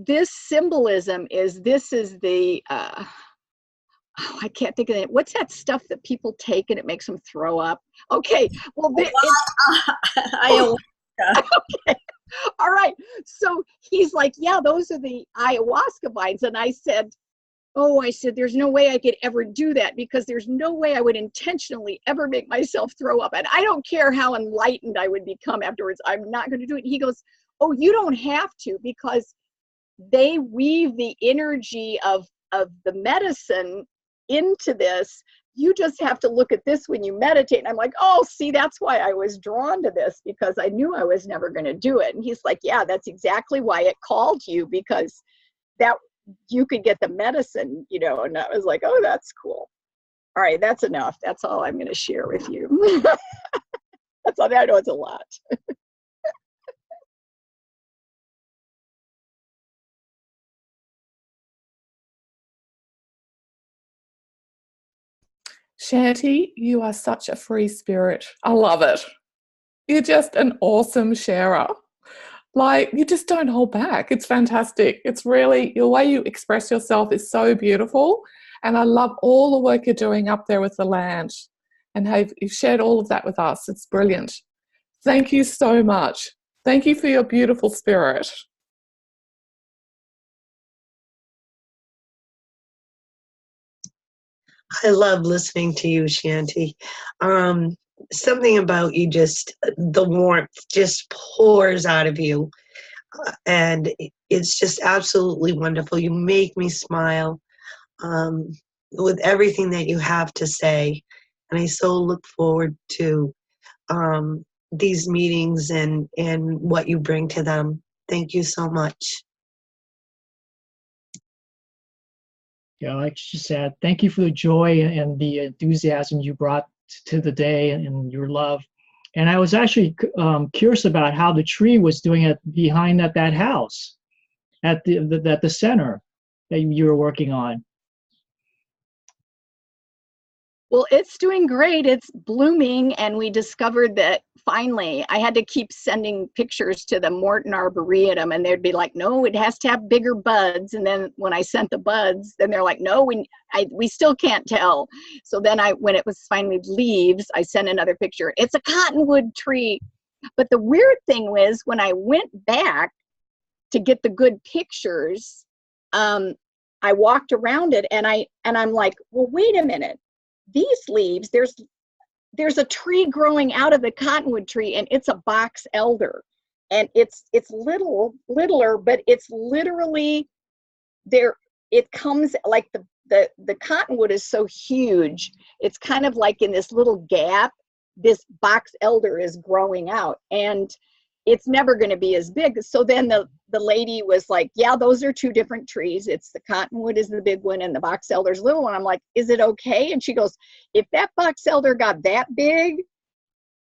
this symbolism is the, I can't think of it. What's that stuff that people take and it makes them throw up? Okay, well, ayahuasca. Okay. All right. So he's like, yeah, those are the ayahuasca vines. And I said, there's no way I could ever do that, because there's no way I would intentionally ever make myself throw up. And I don't care how enlightened I would become afterwards. I'm not going to do it. He goes, oh, you don't have to, because they weave the energy of the medicine into this. You just have to look at this when you meditate. And I'm like, oh, see, that's why I was drawn to this, because I knew I was never going to do it. And he's like, yeah, that's exactly why it called you, because that you could get the medicine, and I was like, oh, that's cool. All right, that's enough. That's all I'm going to share with you. That's all. I know it's a lot. Shanti, you are such a free spirit. I love it. You're just an awesome sharer. Like, you just don't hold back. It's fantastic. It's really, the way you express yourself is so beautiful. And I love all the work you're doing up there with the land and how you've shared all of that with us. It's brilliant. Thank you so much. Thank you for your beautiful spirit. I love listening to you, Shanti. Something about you, just the warmth just pours out of you. And it's just absolutely wonderful. You make me smile with everything that you have to say. And I so look forward to these meetings and what you bring to them. Thank you so much. Yeah, like she said, thank you for the joy and the enthusiasm you brought to the day and your love. And I was actually curious about how the tree was doing it behind that house at the center that you were working on. Well, it's doing great. It's blooming, and we discovered that finally. I had to keep sending pictures to the Morton Arboretum, and they'd be like, no, it has to have bigger buds. And then when I sent the buds, then they're like, no, we still can't tell. So then when it was finally leaves, I sent another picture. It's a cottonwood tree. But the weird thing was, when I went back to get the good pictures, I walked around it, and I'm like, well, wait a minute. These leaves, there's a tree growing out of the cottonwood tree, and it's a box elder, and it's littler, but it's literally there. It comes like the cottonwood is so huge, it's kind of like in this little gap, this box elder is growing out, and it's never going to be as big. So then the lady was like, yeah, those are two different trees. It's the cottonwood is the big one and the box elder's little one. I'm like, is it okay? And she goes, if that box elder got that big,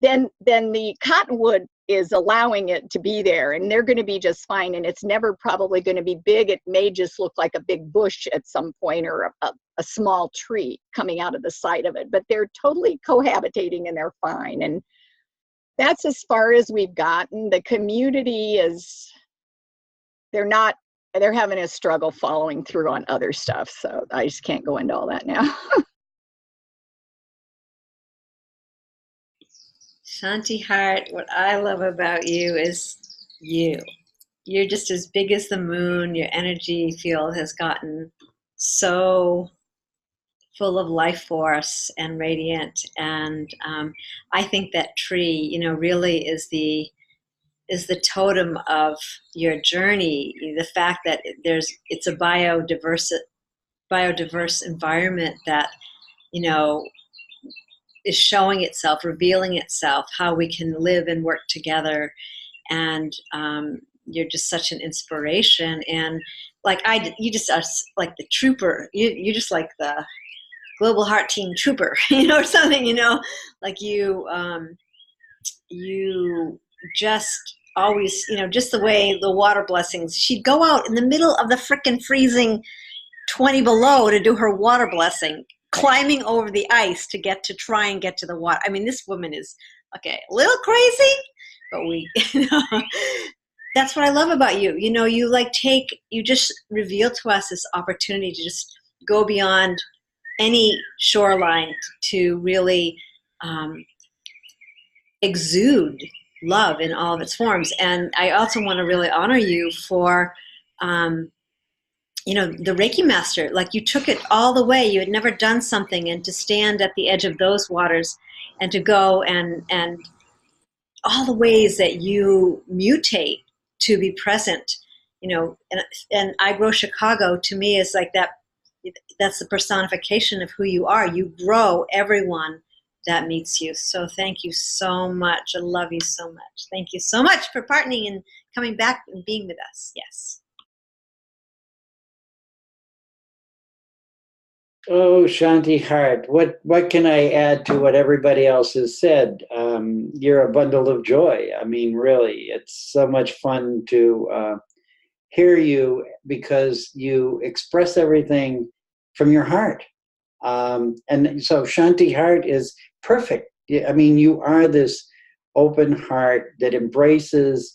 then the cottonwood is allowing it to be there, and they're going to be just fine. And it's never probably going to be big. It may just look like a big bush at some point, or a small tree coming out of the side of it. But they're totally cohabitating, and they're fine. And that's as far as we've gotten. The community they're having a struggle following through on other stuff. So I just can't go into all that now. Shanti Hart, what I love about you is you're just as big as the moon. Your energy field has gotten so full of life force and radiant. And I think that tree, really is the totem of your journey. The fact that it's a biodiverse environment that, is showing itself, revealing itself, how we can live and work together. And you're just such an inspiration. And you just are like the trooper. You're just like the Global Heart Team trooper, or something, like you just always, just the way the water blessings, she'd go out in the middle of the frickin' freezing 20 below to do her water blessing, climbing over the ice to try and get to the water. I mean, this woman is, okay, a little crazy, but that's what I love about you. You just reveal to us this opportunity to just go beyond any shoreline to really exude love in all of its forms. And I also want to really honor you for, the Reiki master. Like, you took it all the way. You had never done something, and to stand at the edge of those waters and to go and all the ways that you mutate to be present, and I Grow Chicago to me is like that. That's the personification of who you are. You grow everyone that meets you. So thank you so much. I love you so much. Thank you so much for partnering and coming back and being with us. Yes. Oh, Shanti Hart, what can I add to what everybody else has said? You're a bundle of joy. I mean, really, it's so much fun to hear you, because you express everything from your heart. And so Shanti Heart is perfect. I mean, you are this open heart that embraces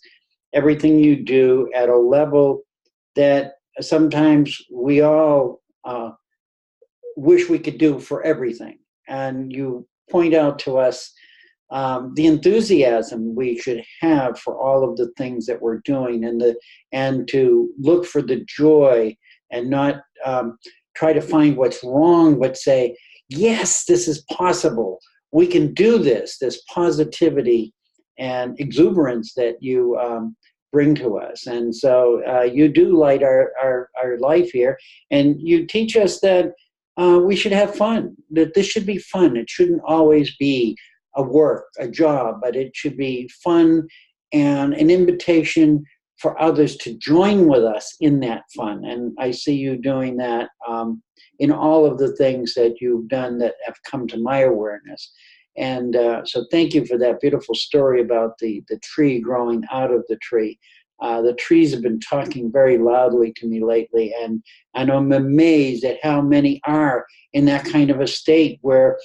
everything you do at a level that sometimes we all wish we could do for everything. And you point out to us the enthusiasm we should have for all of the things that we're doing, and to look for the joy and not try to find what's wrong, but say, yes, this is possible. We can do this. This positivity and exuberance that you bring to us. And so you do light our life here, and you teach us that we should have fun, that this should be fun. It shouldn't always be a work, a job, but it should be fun and an invitation for others to join with us in that fun. And I see you doing that in all of the things that you've done that have come to my awareness. And so thank you for that beautiful story about the tree growing out of the tree. The trees have been talking very loudly to me lately, and I'm amazed at how many are in that kind of a state where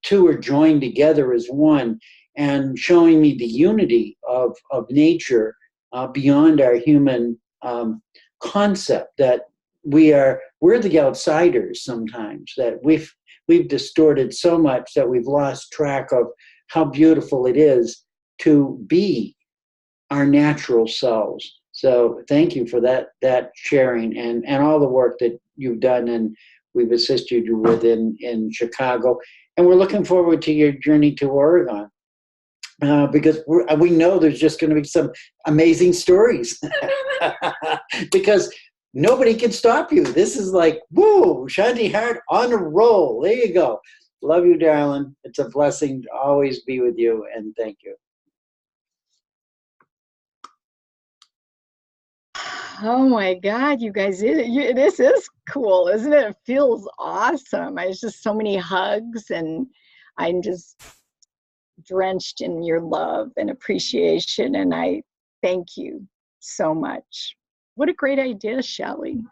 two are joined together as one, and showing me the unity of nature beyond our human concept, that we're the outsiders sometimes, that we've distorted so much that we've lost track of how beautiful it is to be our natural selves. So thank you for that sharing and all the work that you've done and we've assisted you with in Chicago. And we're looking forward to your journey to Oregon. Because we know there's just going to be some amazing stories. Because nobody can stop you. This is like, woo, Shanti Heart on a roll. There you go. Love you, darling. It's a blessing to always be with you, and thank you. Oh my God, you guys, this is cool, isn't it? It feels awesome. It's just so many hugs, and I'm just drenched in your love and appreciation, and I thank you so much. What a great idea, Shelley.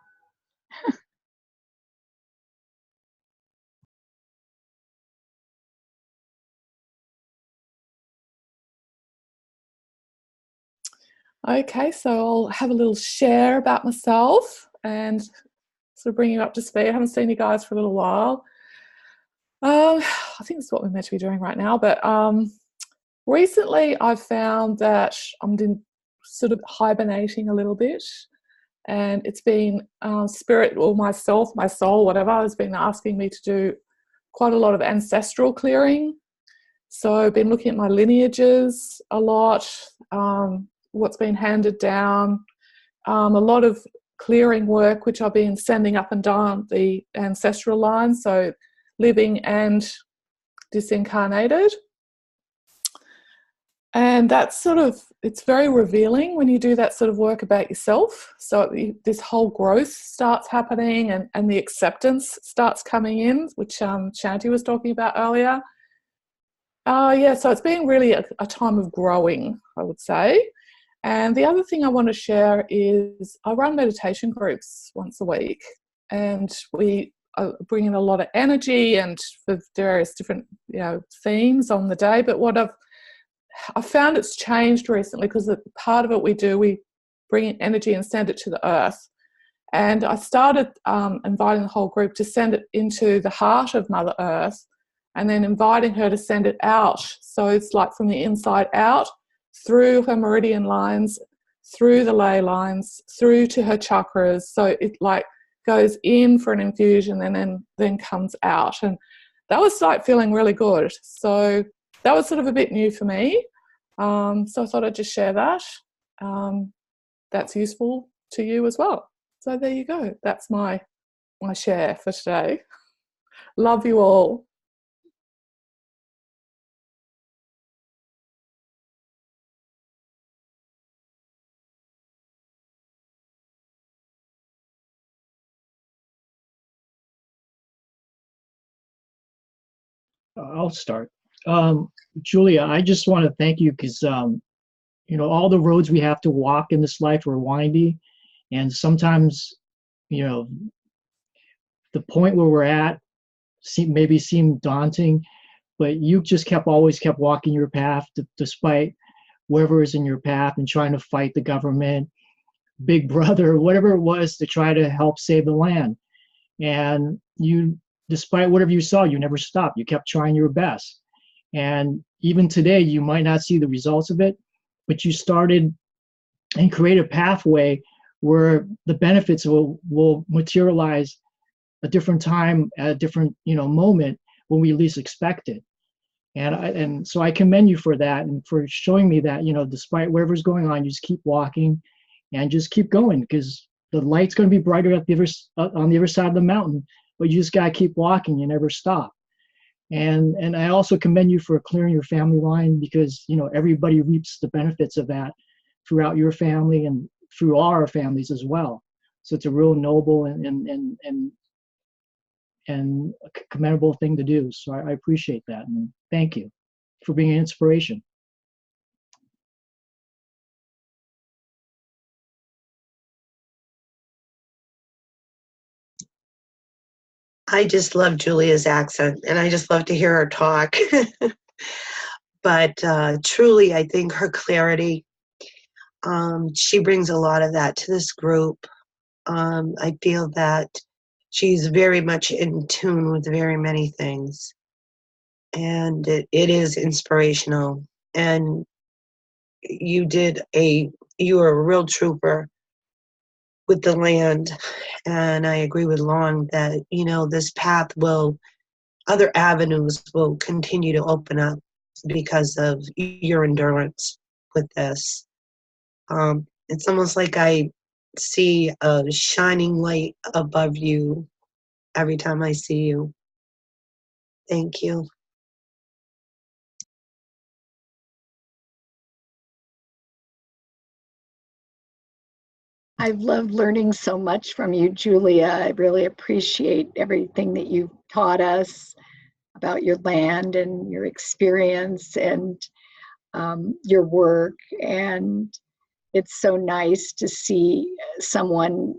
Okay, so I'll have a little share about myself and sort of bring you up to speed. I haven't seen you guys for a little while. I think that's what we're meant to be doing right now, but recently I've found that I'm sort of hibernating a little bit, and it's been spirit or myself, my soul, whatever, has been asking me to do quite a lot of ancestral clearing. So I've been looking at my lineages a lot, what's been handed down, a lot of clearing work, which I've been sending up and down the ancestral line, so living and disincarnated. And that's sort of, it's very revealing when you do that sort of work about yourself. So this whole growth starts happening, and the acceptance starts coming in, which Shanti was talking about earlier. Yeah, so it's been really a time of growing, I would say. And the other thing I want to share is I run meditation groups once a week, and we bring in a lot of energy and for various different themes on the day. But what I've found it's changed recently, because part of it we bring in energy and send it to the earth. And I started inviting the whole group to send it into the heart of Mother Earth, and then inviting her to send it out. So it's like from the inside out, through her meridian lines, through the ley lines, through to her chakras. So it like goes in for an infusion and then comes out. And that was like feeling really good. So that was sort of a bit new for me. So I thought I'd just share that. That's useful to you as well. So there you go. That's my share for today. Love you all. I'll start. Julia, I just want to thank you because, all the roads we have to walk in this life are windy. And sometimes, the point where we're at maybe seemed daunting, but you just always kept walking your path despite whoever is in your path and trying to fight the government, Big Brother, whatever it was to try to help save the land. And you, despite whatever you saw, you never stopped. You kept trying your best. And even today, you might not see the results of it, but you started and create a pathway where the benefits will materialize a different time at a different moment when we least expect it. And so I commend you for that and for showing me that despite whatever's going on, you just keep walking and just keep going, because the light's going to be brighter on the other side of the mountain, but you just got to keep walking. You never stop. And I also commend you for clearing your family line, because everybody reaps the benefits of that throughout your family and through all our families as well. So it's a real noble and a commendable thing to do. So I appreciate that, and thank you for being an inspiration. I just love Julia's accent, and I just love to hear her talk. But truly, I think her clarity, she brings a lot of that to this group. I feel that she's very much in tune with very many things, and it is inspirational. And you were a real trooper with the land. And I agree with Long that, this path other avenues will continue to open up because of your endurance with this. It's almost like I see a shining light above you every time I see you. Thank you. I've loved learning so much from you, Julia. I really appreciate everything that you've taught us about your land and your experience and your work. And it's so nice to see someone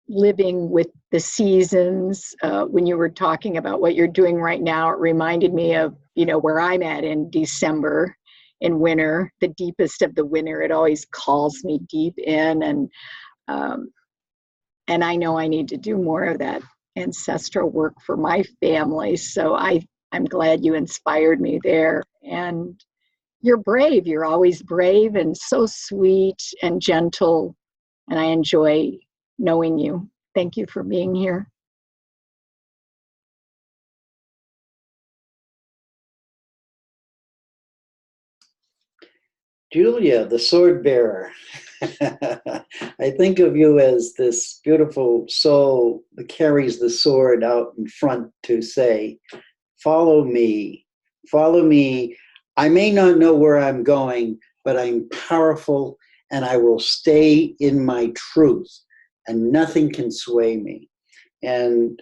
living with the seasons. When you were talking about what you're doing right now, it reminded me of, where I'm at in December, in winter, the deepest of the winter. It always calls me deep in, and I know I need to do more of that ancestral work for my family. So I'm glad you inspired me there. And you're brave. You're always brave and so sweet and gentle. And I enjoy knowing you. Thank you for being here. Julia, the sword bearer. I think of you as this beautiful soul that carries the sword out in front to say, follow me, follow me. I may not know where I'm going, but I'm powerful and I will stay in my truth and nothing can sway me. And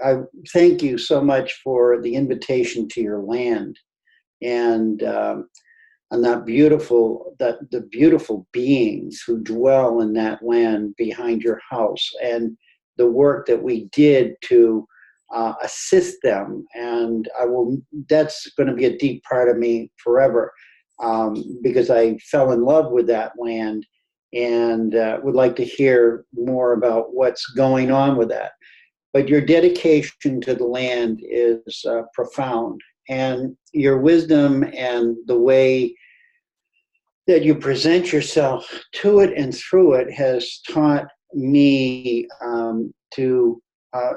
I thank you so much for the invitation to your land and the beautiful beings who dwell in that land behind your house, and the work that we did to assist them. And that's going to be a deep part of me forever, because I fell in love with that land and would like to hear more about what's going on with that. But your dedication to the land is profound, and your wisdom and the way that you present yourself to it and through it has taught me to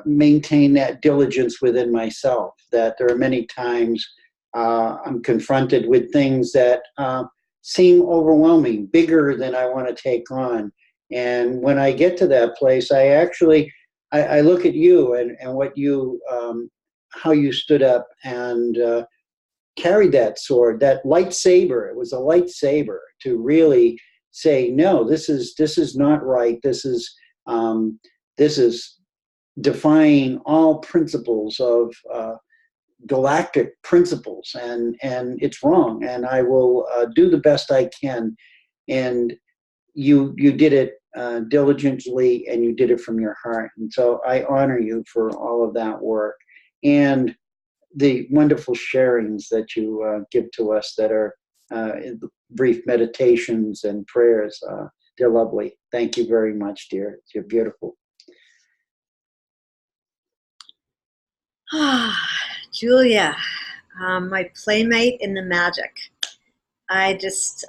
maintain that diligence within myself, that there are many times I'm confronted with things that seem overwhelming, bigger than I want to take on. And when I get to that place, I look at you and what you, how you stood up and carried that sword, that lightsaber. It was a lightsaber to really say, no, this is not right. This is defying all principles of galactic principles, and it's wrong. And I will do the best I can. And you did it diligently, and you did it from your heart. And so I honor you for all of that work. and the wonderful sharings that you give to us that are brief meditations and prayers. They're lovely. Thank you very much, dear. You're beautiful. Julia, my playmate in the magic. I just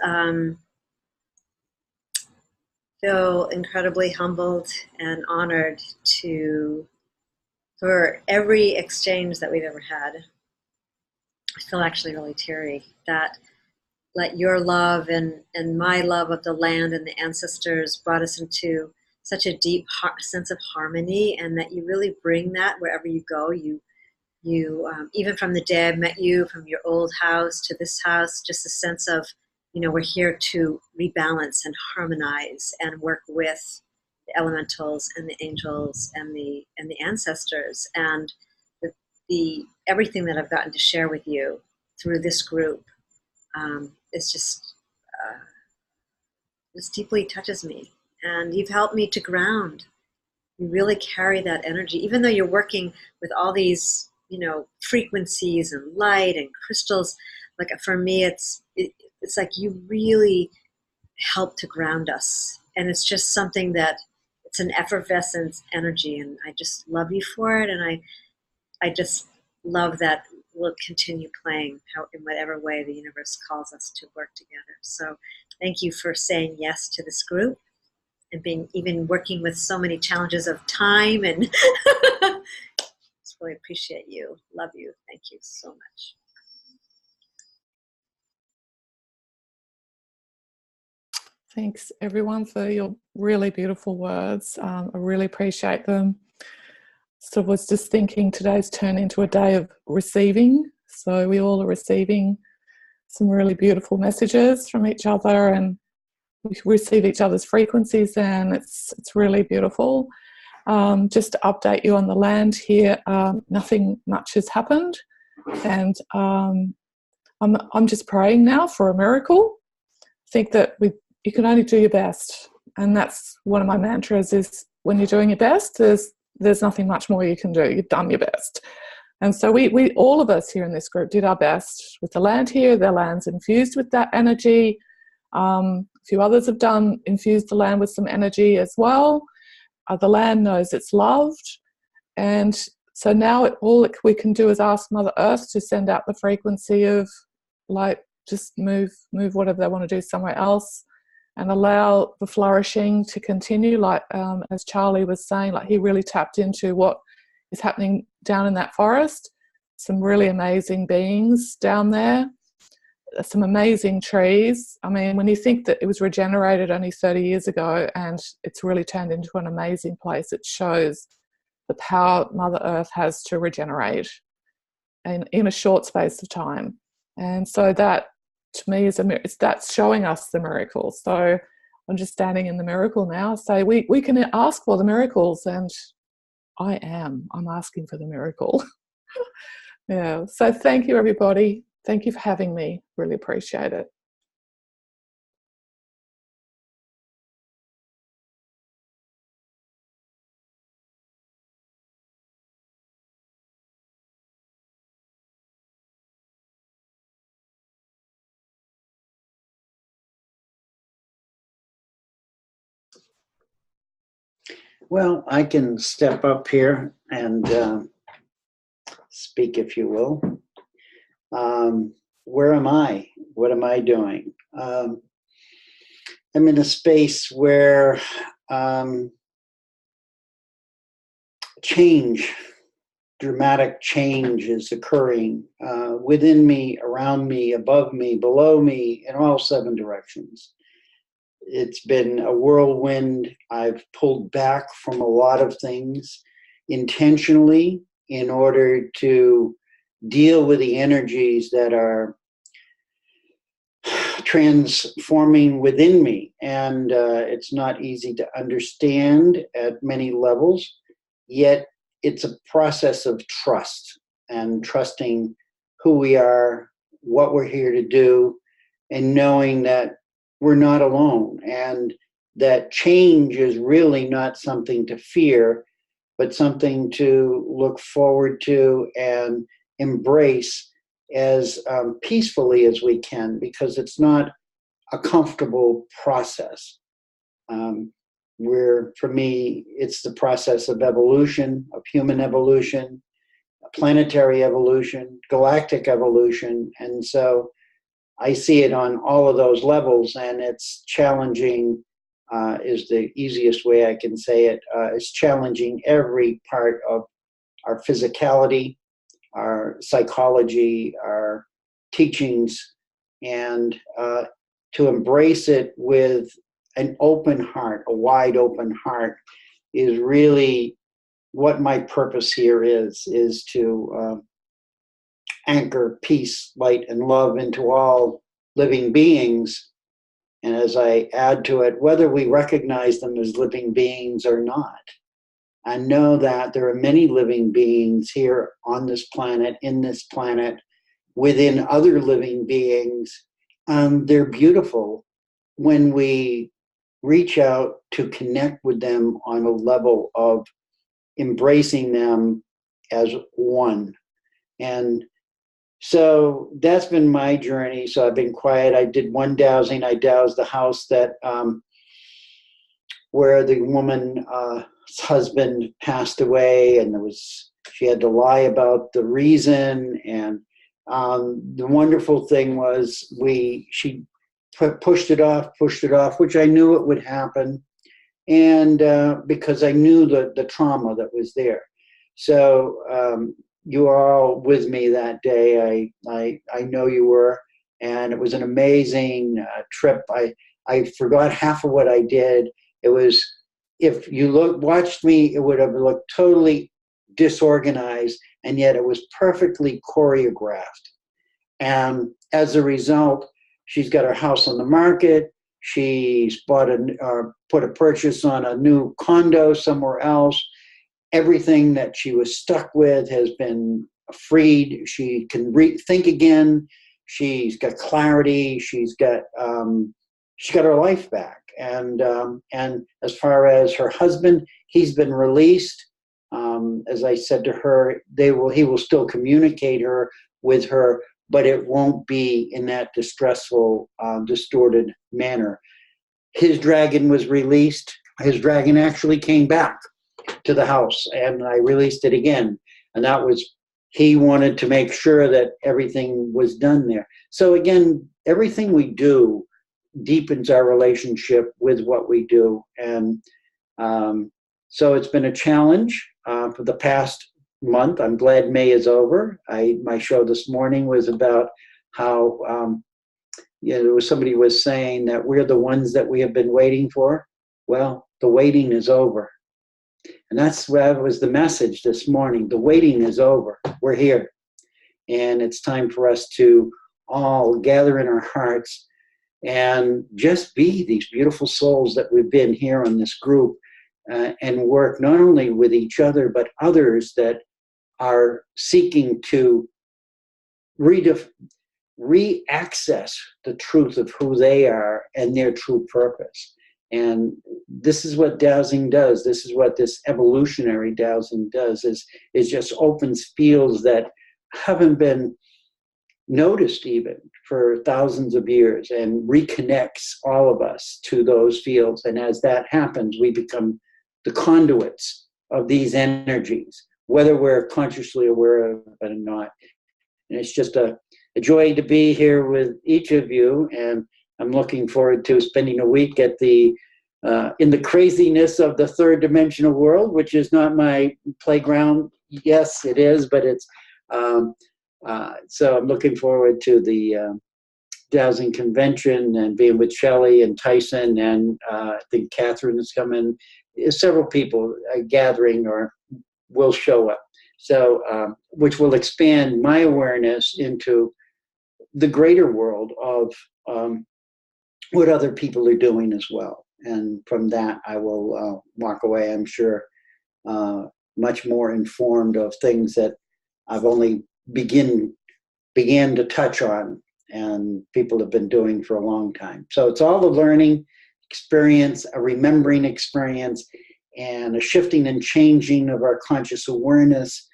feel incredibly humbled and honored for every exchange that we've ever had. I feel actually really teary that let your love and my love of the land and the ancestors brought us into such a deep sense of harmony, and that you really bring that wherever you go. You even from the day I met you, from your old house to this house, just a sense of, we're here to rebalance and harmonize and work with the elementals and the angels and the ancestors, and the everything that I've gotten to share with you through this group is just this deeply touches me, and you've helped me to ground. You really carry that energy, even though you're working with all these frequencies and light and crystals. Like for me, it's like you really help to ground us, and it's just something that it's an effervescent energy, and I just love you for it, and I just love that we'll continue playing in whatever way the universe calls us to work together. So thank you for saying yes to this group and even working with so many challenges of time, and just really appreciate you. Love you. Thank you so much. Thanks everyone for your really beautiful words. I really appreciate them. So I was just thinking today's turned into a day of receiving. So we all are receiving some really beautiful messages from each other, and we receive each other's frequencies, and it's really beautiful. Just to update you on the land here, nothing much has happened, and I'm just praying now for a miracle. I think that you can only do your best, and that's one of my mantras is when you're doing your best, there's nothing much more you can do. You've done your best. And so we all of us here in this group did our best with the land here. The land's infused with that energy. A few others have infused the land with some energy as well. The land knows it's loved. And so now all we can do is ask Mother Earth to send out the frequency of just move whatever they want to do somewhere else, and allow the flourishing to continue. As Charlie was saying, he really tapped into what is happening down in that forest. Some really amazing beings down there, some amazing trees. I mean, when you think that it was regenerated only 30 years ago and it's really turned into an amazing place, it shows the power Mother Earth has to regenerate in a short space of time. And so that, to me, that's showing us the miracle. So I'm just standing in the miracle now. So we can ask for the miracles, and I'm asking for the miracle. Yeah. So thank you, everybody. Thank you for having me. Really appreciate it. Well, I can step up here and speak, if you will. Where am I? What am I doing? I'm in a space where dramatic change is occurring within me, around me, above me, below me, in all 7 directions. It's been a whirlwind. I've pulled back from a lot of things intentionally in order to deal with the energies that are transforming within me. And it's not easy to understand at many levels, yet it's a process of trust, and trusting who we are, what we're here to do, and knowing that we're not alone, and that change is really not something to fear. but something to look forward to and embrace as peacefully as we can, because it's not a comfortable process. For me, it's the process of evolution, of human evolution, planetary evolution, galactic evolution. And so I see it on all of those levels, and it's challenging, is the easiest way I can say it. It's challenging every part of our physicality, our psychology, our teachings, and to embrace it with an open heart, a wide open heart, is really what my purpose here is to anchor peace, light, and love into all living beings. And as I add to it, whether we recognize them as living beings or not, I know that there are many living beings here on this planet, in this planet, within other living beings. They're beautiful when we reach out to connect with them on a level of embracing them as one. And so that's been my journey. So I've been quiet. I did one dowsing. I dowsed the house that where the woman's husband passed away, and she had to lie about the reason. And the wonderful thing was she pushed it off, which I knew it would happen, and because I knew the trauma that was there. So you were all with me that day. I know you were, and it was an amazing trip. I forgot half of what I did. It was, if you watched me, it would have looked totally disorganized, and yet it was perfectly choreographed. And as a result, she's got her house on the market. She's put a purchase on a new condo somewhere else. Everything that she was stuck with has been freed. She can think again. She's got clarity. She's got her life back. And as far as her husband, he's been released. As I said to her, he will still communicate with her, but it won't be in that distressful, distorted manner. His dragon was released. His dragon actually came back to the house, and I released it again. And he wanted to make sure that everything was done there. So again, everything we do deepens our relationship with what we do. And so it's been a challenge for the past month. I'm glad May is over. My show this morning was about how somebody was saying that we're the ones that we have been waiting for. Well, the waiting is over. And that was the message this morning. The waiting is over. We're here. And it's time for us to all gather in our hearts and just be these beautiful souls that we've been here on this group, and work not only with each other, but others that are seeking to re-access the truth of who they are and their true purpose. And this is what dowsing does. This is what this evolutionary dowsing does, is just opens fields that haven't been noticed even for thousands of years, and reconnects all of us to those fields. And as that happens, we become the conduits of these energies, whether we're consciously aware of it or not. And it's just a joy to be here with each of you, and I'm looking forward to spending a week at in the craziness of the third dimensional world, which is not my playground. Yes, it is, but it's so I'm looking forward to the dowsing convention and being with Shelley and Tyson, and I think Catherine is coming. Several people are gathering or will show up. So, which will expand my awareness into the greater world of what other people are doing as well. And from that, I will walk away, I'm sure, much more informed of things that I've only began to touch on, and people have been doing for a long time. So it's all a learning experience, a remembering experience, and a shifting and changing of our conscious awareness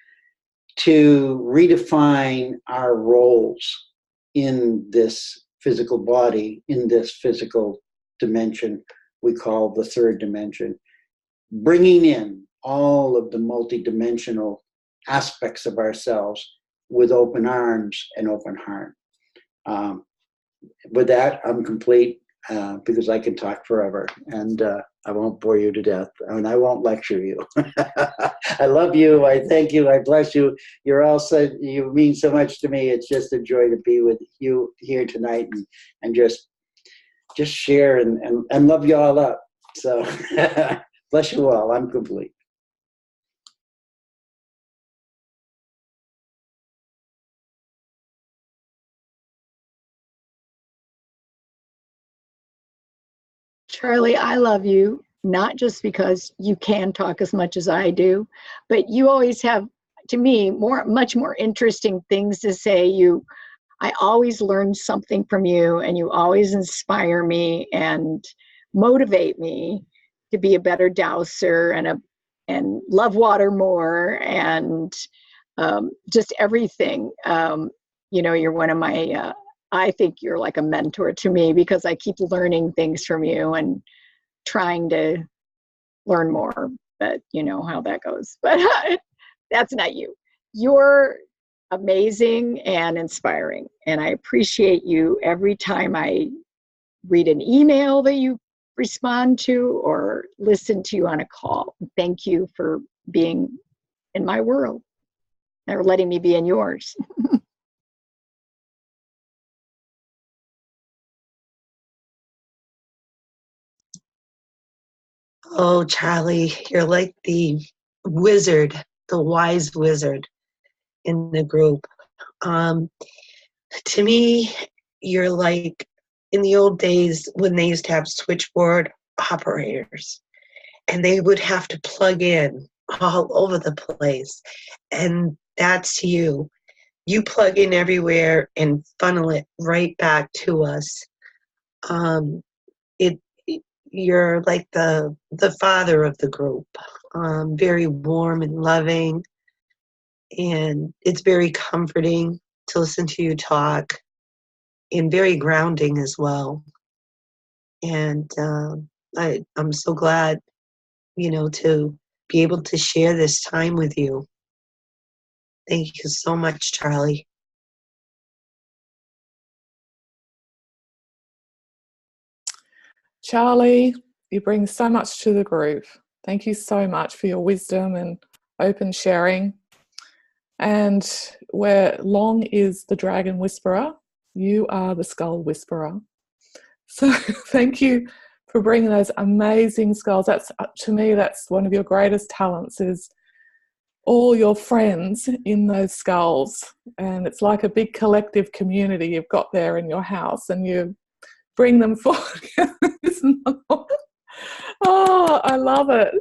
to redefine our roles in this physical body, in this physical dimension we call the third dimension, bringing in all of the multidimensional aspects of ourselves with open arms and open heart. With that, I'm complete because I can talk forever, and I won't bore you to death, and I won't lecture you. I love you. I thank you. I bless you. You're all so, you mean so much to me. It's just a joy to be with you here tonight and just share and love you all up. So bless you all. I'm complete. Charlie, I love you, not just because you can talk as much as I do, but you always have, to me, much more interesting things to say. I always learn something from you, and you always inspire me and motivate me to be a better dowser and love water more, and just everything. You're one of my I think you're like a mentor to me because I keep learning things from you and trying to learn more, but you know how that goes. But that's not you. You're amazing and inspiring, and I appreciate you every time I read an email that you respond to or listen to you on a call. Thank you for being in my world or letting me be in yours. Oh, Charlie, you're like the wizard, the wise wizard in the group. To me, you're like in the old days when they used to have switchboard operators and they would have to plug in all over the place. And that's you. You plug in everywhere and funnel it right back to us. Um, it you're like the father of the group, very warm and loving, and it's very comforting to listen to you talk, and very grounding as well. And I'm so glad, to be able to share this time with you. Thank you so much, Charlie. Charlie, you bring so much to the group. Thank you so much for your wisdom and open sharing. And where Long is the dragon whisperer, you are the skull whisperer. So thank you for bringing those amazing skulls. That's, to me, that's one of your greatest talents, is all your friends in those skulls. And it's like a big collective community you've got there in your house, and you bring them forward. Oh, I love it.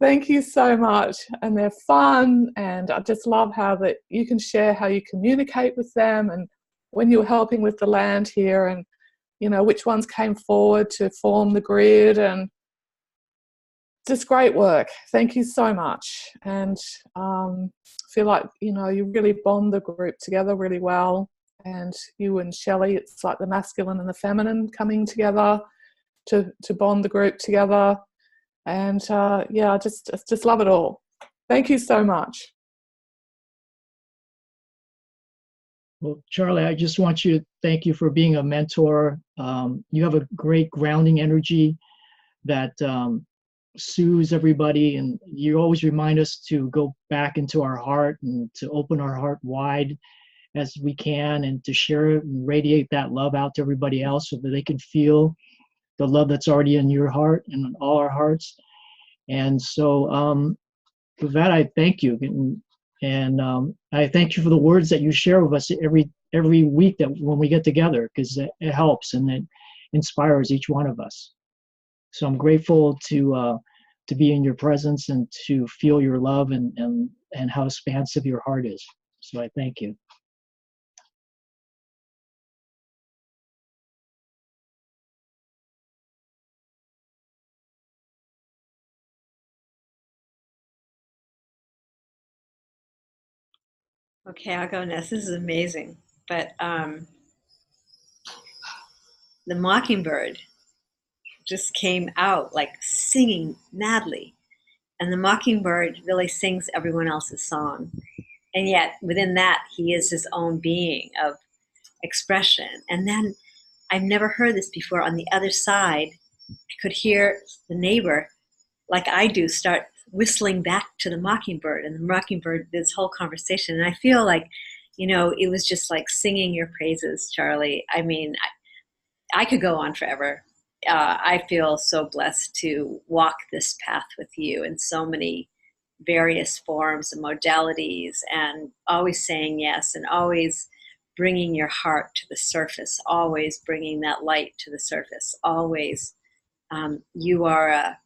Thank you so much. And they're fun, and I just love how that you can share how you communicate with them, and when you were helping with the land here, and which ones came forward to form the grid, and just great work. Thank you so much. And feel like you really bond the group together really well. And you and Shelley, it's like the masculine and the feminine coming together to bond the group together. And I just love it all. Thank you so much. Well, Charlie, I just want you to thank you for being a mentor. You have a great grounding energy that soothes everybody, and you always remind us to go back into our heart and to open our heart wide as we can, and to share it and radiate that love out to everybody else so that they can feel the love that's already in your heart and in all our hearts. And so with that, I thank you. And I thank you for the words that you share with us every week that when we get together, because it helps and it inspires each one of us. So I'm grateful to be in your presence and to feel your love and how expansive your heart is. So I thank you. Okay, I'll go next. This is amazing. But the mockingbird just came out like singing madly. And the mockingbird really sings everyone else's song. And yet within that, he is his own being of expression. And then I've never heard this before. On the other side, I could hear the neighbor, like I do, start whistling back to the mockingbird, and the mockingbird, this whole conversation. And I feel like, it was just like singing your praises, Charlie. I mean, I could go on forever. I feel so blessed to walk this path with you in so many various forms and modalities, and always saying yes, and always bringing your heart to the surface, always bringing that light to the surface, always. You are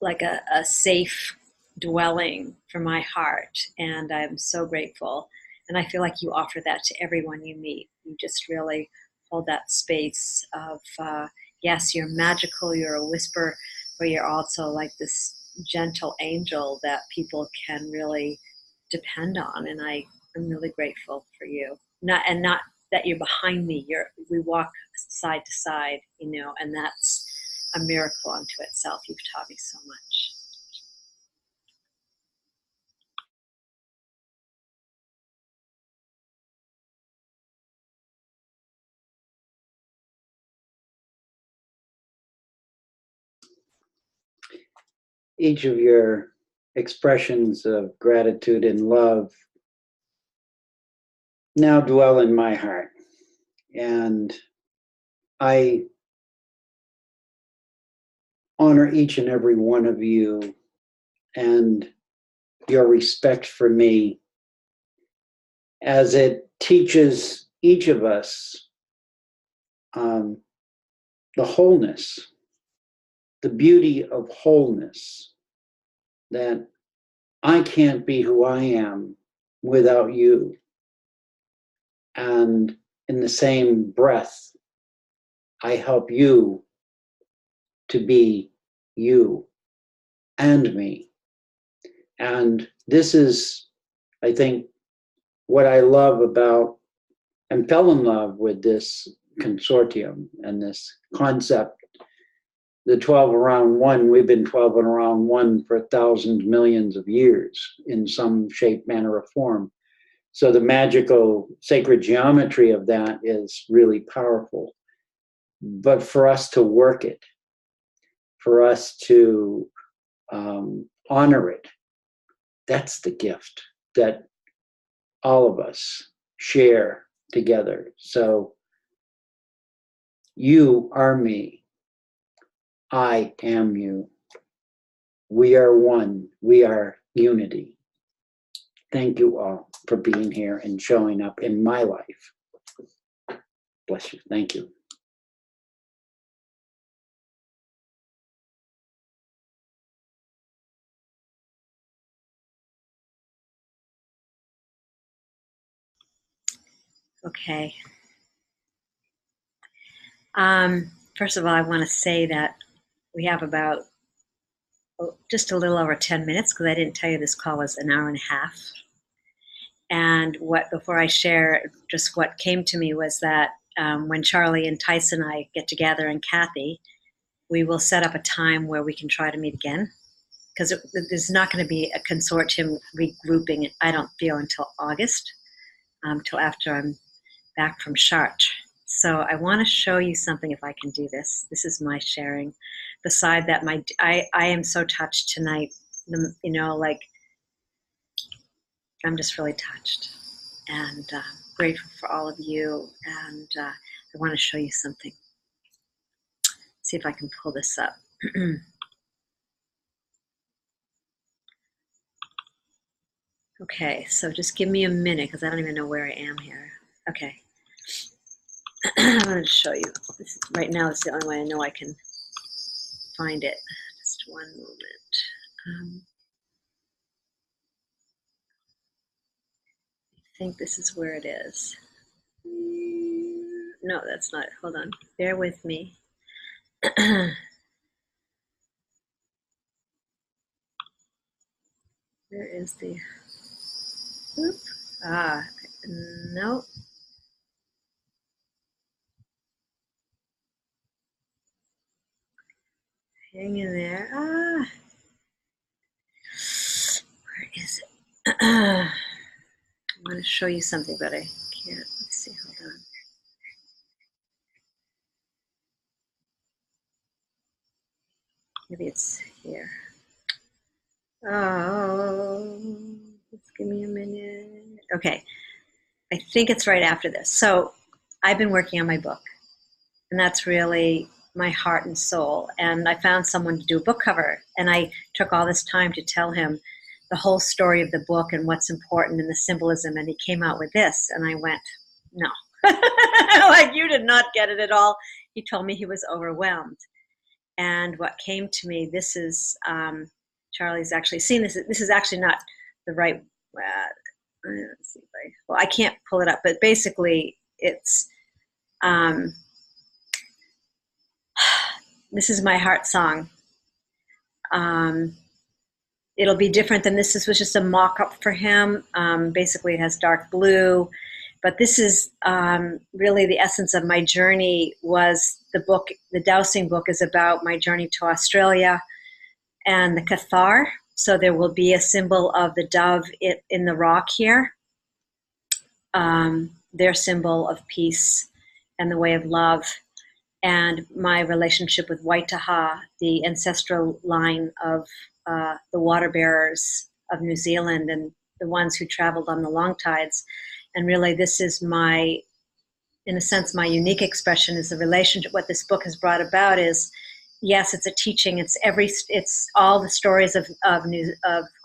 like a safe dwelling for my heart, and I'm so grateful. And I feel like you offer that to everyone you meet. You just really hold that space of, yes, you're magical, you're a whisper, but you're also like this gentle angel that people can really depend on. And I'm really grateful for you. Not that you're behind me. We walk side to side, and that's a miracle unto itself. You've taught me so much. Each of your expressions of gratitude and love now dwell in my heart. And I honor each and every one of you and your respect for me, as it teaches each of us the wholeness, the beauty of wholeness, that I can't be who I am without you. And in the same breath, I help you to be you and me. And this is, I think, what I love about and fell in love with this consortium and this concept. The 12 around one, we've been 12 and around one for thousands, millions of years in some shape, manner, or form. So the magical sacred geometry of that is really powerful. But for us to work it, for us to honor it, that's the gift that all of us share together. So you are me. I am you. We are one. We are unity. Thank you all for being here and showing up in my life. Bless you. Thank you. Okay. First of all, I want to say that we have about just a little over 10 minutes, because I didn't tell you this call was an hour and a half. And before I share, just what came to me was that when Charlie and Tyson and I get together, and Kathy, we will set up a time where we can try to meet again, because there's not going to be a consortium regrouping, I don't feel, until August, till after I'm back from Chartres. So I want to show you something, if I can do this. This is my sharing. Beside that, I am so touched tonight. Like, I'm just really touched and grateful for all of you. And I want to show you something. See if I can pull this up. Okay, so just give me a minute, because I don't even know where I am here. Okay. I'm going to show you. Right now, it's the only way I know I can find it. Just one moment. I think this is where it is. No, that's not it. Hold on. Bear with me. Where is the... Oop. No. Hang in there. Where is it? I want to show you something, but I can't. Let's see. Hold on. Maybe it's here. Oh, just give me a minute. Okay. I think it's right after this. So I've been working on my book, and that's really my heart and soul. And I found someone to do a book cover, and I took all this time to tell him the whole story of the book and what's important and the symbolism, and he came out with this, and I went, no. Like, you did not get it at all. He told me he was overwhelmed. And what came to me, this is, Charlie's actually seen this. This is actually not the right, let's see if well, I can't pull it up, but basically it's, this is my heart song. It'll be different than this. This was just a mock-up for him. Basically, it has dark blue. But this is really the essence of my journey. Was the book, the dowsing book is about my journey to Australia and the Cathar. So there will be a symbol of the dove in the rock here. Their symbol of peace and the way of love. And my relationship with Waitaha, the ancestral line of the water bearers of New Zealand and the ones who traveled on the long tides. And really this is my, in a sense, my unique expression is the relationship. What this book has brought about is, yes, it's a teaching. It's all the stories of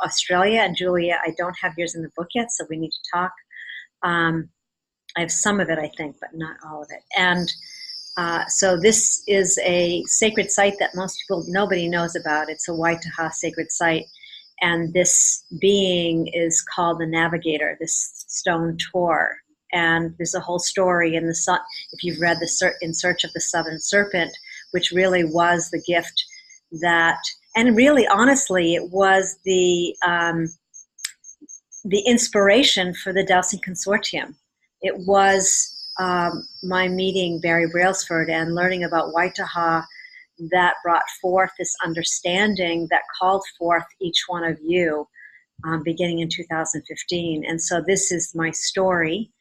Australia. And Julia, I don't have yours in the book yet, so we need to talk. I have some of it, I think, but not all of it. And so this is a sacred site that nobody knows about. It's a Waitaha sacred site. And this being is called the Navigator, this stone Tor. And there's a whole story in the sun. If you've read In Search of the Southern Serpent, which really was the gift that, and really honestly, it was the inspiration for the Dowsing Consortium. It was my meeting Barry Brailsford and learning about Waitaha that brought forth this understanding that called forth each one of you beginning in 2015. And so this is my story.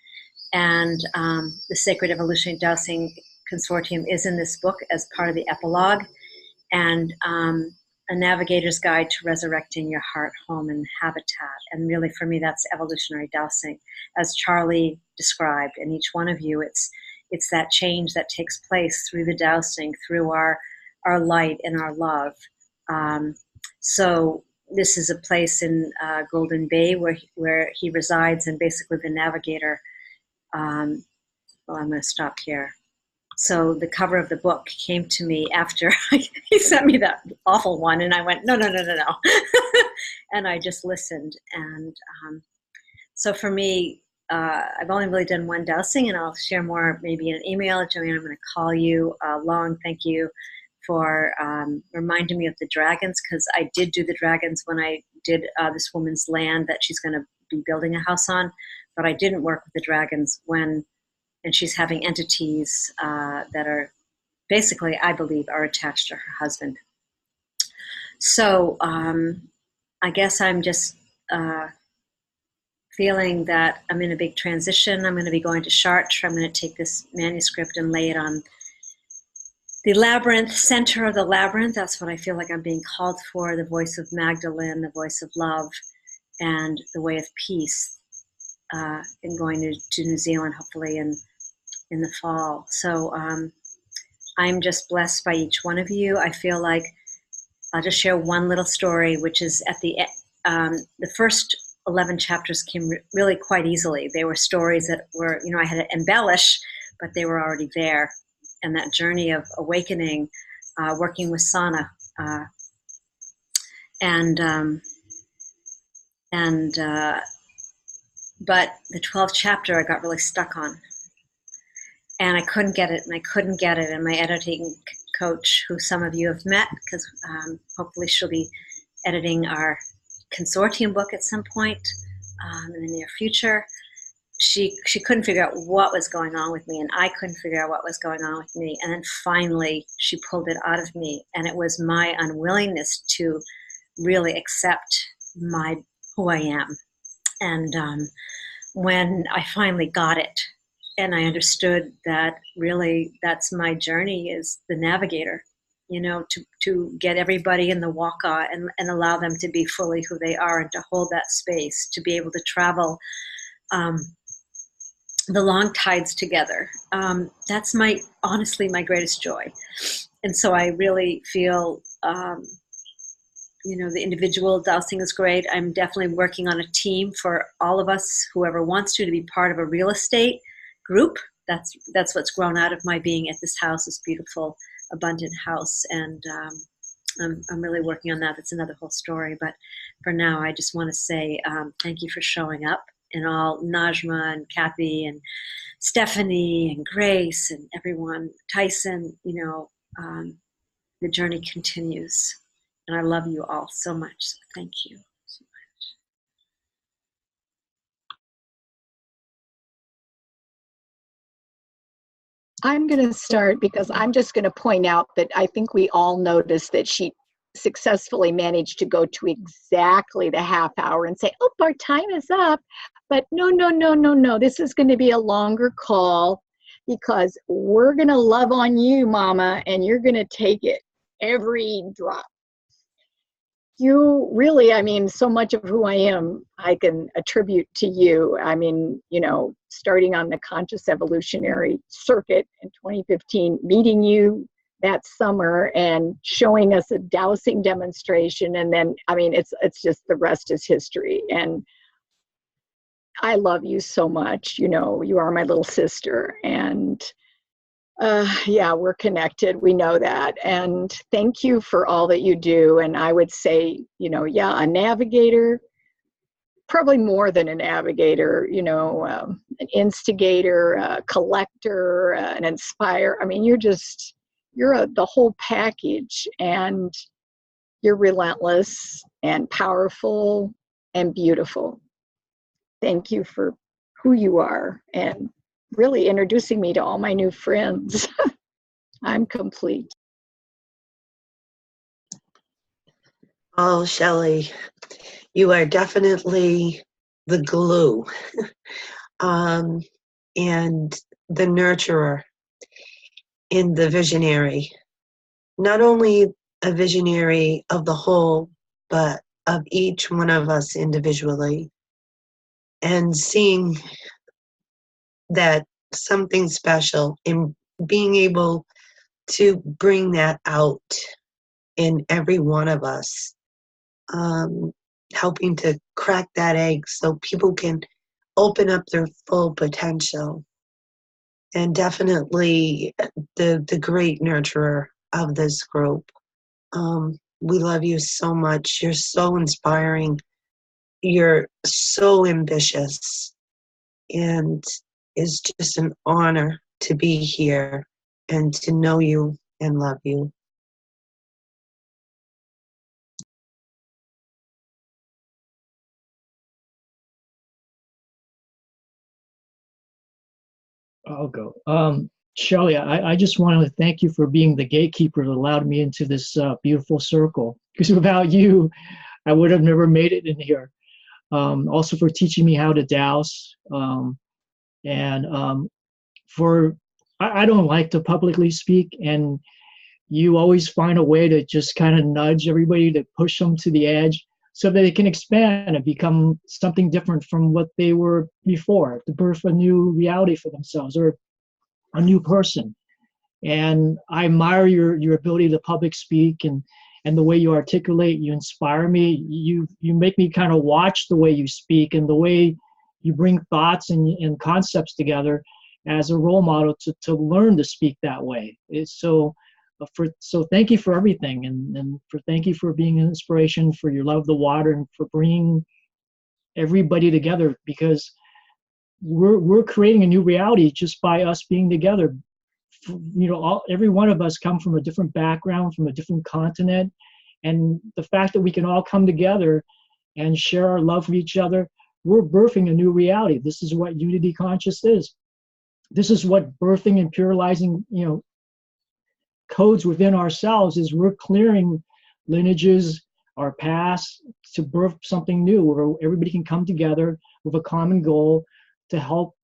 And the Sacred Evolutionary Dowsing Consortium is in this book as part of the epilogue. And A Navigator's Guide to Resurrecting Your Heart, Home, and Habitat. And really, for me, that's evolutionary dowsing. As Charlie described, and each one of you, it's that change that takes place through the dowsing, through our light and our love. So this is a place in Golden Bay where he resides, and basically the Navigator, well, I'm going to stop here. So the cover of the book came to me after he sent me that awful one, and I went, no. And I just listened. And so for me, I've only really done one dowsing, and I'll share more maybe in an email. Joanne, I'm going to call you. Long thank you for reminding me of the dragons, because I did do the dragons when I did this woman's land that she's going to be building a house on, but I didn't work with the dragons and she's having entities that are basically, I believe, are attached to her husband. So I guess I'm just feeling that I'm in a big transition. I'm going to be going to Chartres. I'm going to take this manuscript and lay it on the labyrinth, center of the labyrinth. That's what I feel like I'm being called for, the voice of Magdalene, the voice of love, and the way of peace, and going to New Zealand, hopefully in the fall. So I'm just blessed by each one of you. I feel like I'll just share one little story, which is at the first 11 chapters came really quite easily. They were stories that were, I had to embellish, but they were already there. And that journey of awakening, working with Sana, but the 12th chapter I got really stuck on, and I couldn't get it. And my editing coach, who some of you have met, because hopefully she'll be editing our consortium book at some point in the near future. she couldn't figure out what was going on with me, and I couldn't figure out what was going on with me. And then finally she pulled it out of me, and it was my unwillingness to really accept who I am. And when I finally got it, and I understood that really that's my journey, is the navigator, you know, to get everybody in the waka and allow them to be fully who they are, and to hold that space, to be able to travel the long tides together. That's honestly my greatest joy. And so I really feel, you know, the individual dowsing is great. I'm definitely working on a team for all of us, whoever wants to be part of a real estate group. That's what's grown out of my being at this house, this beautiful, abundant house. And I'm really working on that. It's another whole story. But for now, I just want to say thank you for showing up, and all Najma and Kathy and Stephanie and Grace and everyone, Thyson, you know, the journey continues. And I love you all so much. So thank you so much. I'm going to start because I'm just going to point out that I think we all noticed that she successfully managed to go to exactly the half hour and say, oh, our time is up. But no. This is going to be a longer call because we're going to love on you, Mama, and you're going to take it every drop. You really, I mean, so much of who I am, I can attribute to you. I mean, you know, starting on the conscious evolutionary circuit in 2015, meeting you that summer and showing us a dowsing demonstration. And then, I mean, it's just, the rest is history. And I love you so much. You know, you are my little sister. And yeah, we're connected. We know that. And thank you for all that you do. And I would say, you know, yeah, a navigator, probably more than a navigator, you know, an instigator, a collector, an inspire. I mean, you're the whole package, and you're relentless and powerful and beautiful. Thank you for who you are and really introducing me to all my new friends. I'm complete. Oh, Shelley, you are definitely the glue and the nurturer and the visionary. Not only a visionary of the whole, but of each one of us individually. And seeing that something special in being able to bring that out in every one of us, helping to crack that egg so people can open up their full potential. And definitely the great nurturer of this group. We love you so much. You're so inspiring. You're so ambitious. And it's just an honor to be here and to know you and love you. I'll go. Shelley, I just want to thank you for being the gatekeeper that allowed me into this beautiful circle. Because without you, I would have never made it in here. Also for teaching me how to douse. I don't like to publicly speak, and you always find a way to just kind of nudge everybody, to push them to the edge so that they can expand and become something different from what they were before, to birth a new reality for themselves or a new person. And I admire your ability to public speak and the way you articulate. You inspire me. You make me kind of watch the way you speak and the way you bring thoughts and concepts together as a role model to learn to speak that way. So thank you for everything, and thank you for being an inspiration, for your love of the water, and for bringing everybody together, because we're creating a new reality just by us being together. You know, every one of us come from a different background, from a different continent, and the fact that we can all come together and share our love for each other, we're birthing a new reality. This is what unity conscious is. This is what birthing and puralizing, codes within ourselves is. We're clearing lineages, our past, to birth something new where everybody can come together with a common goal to help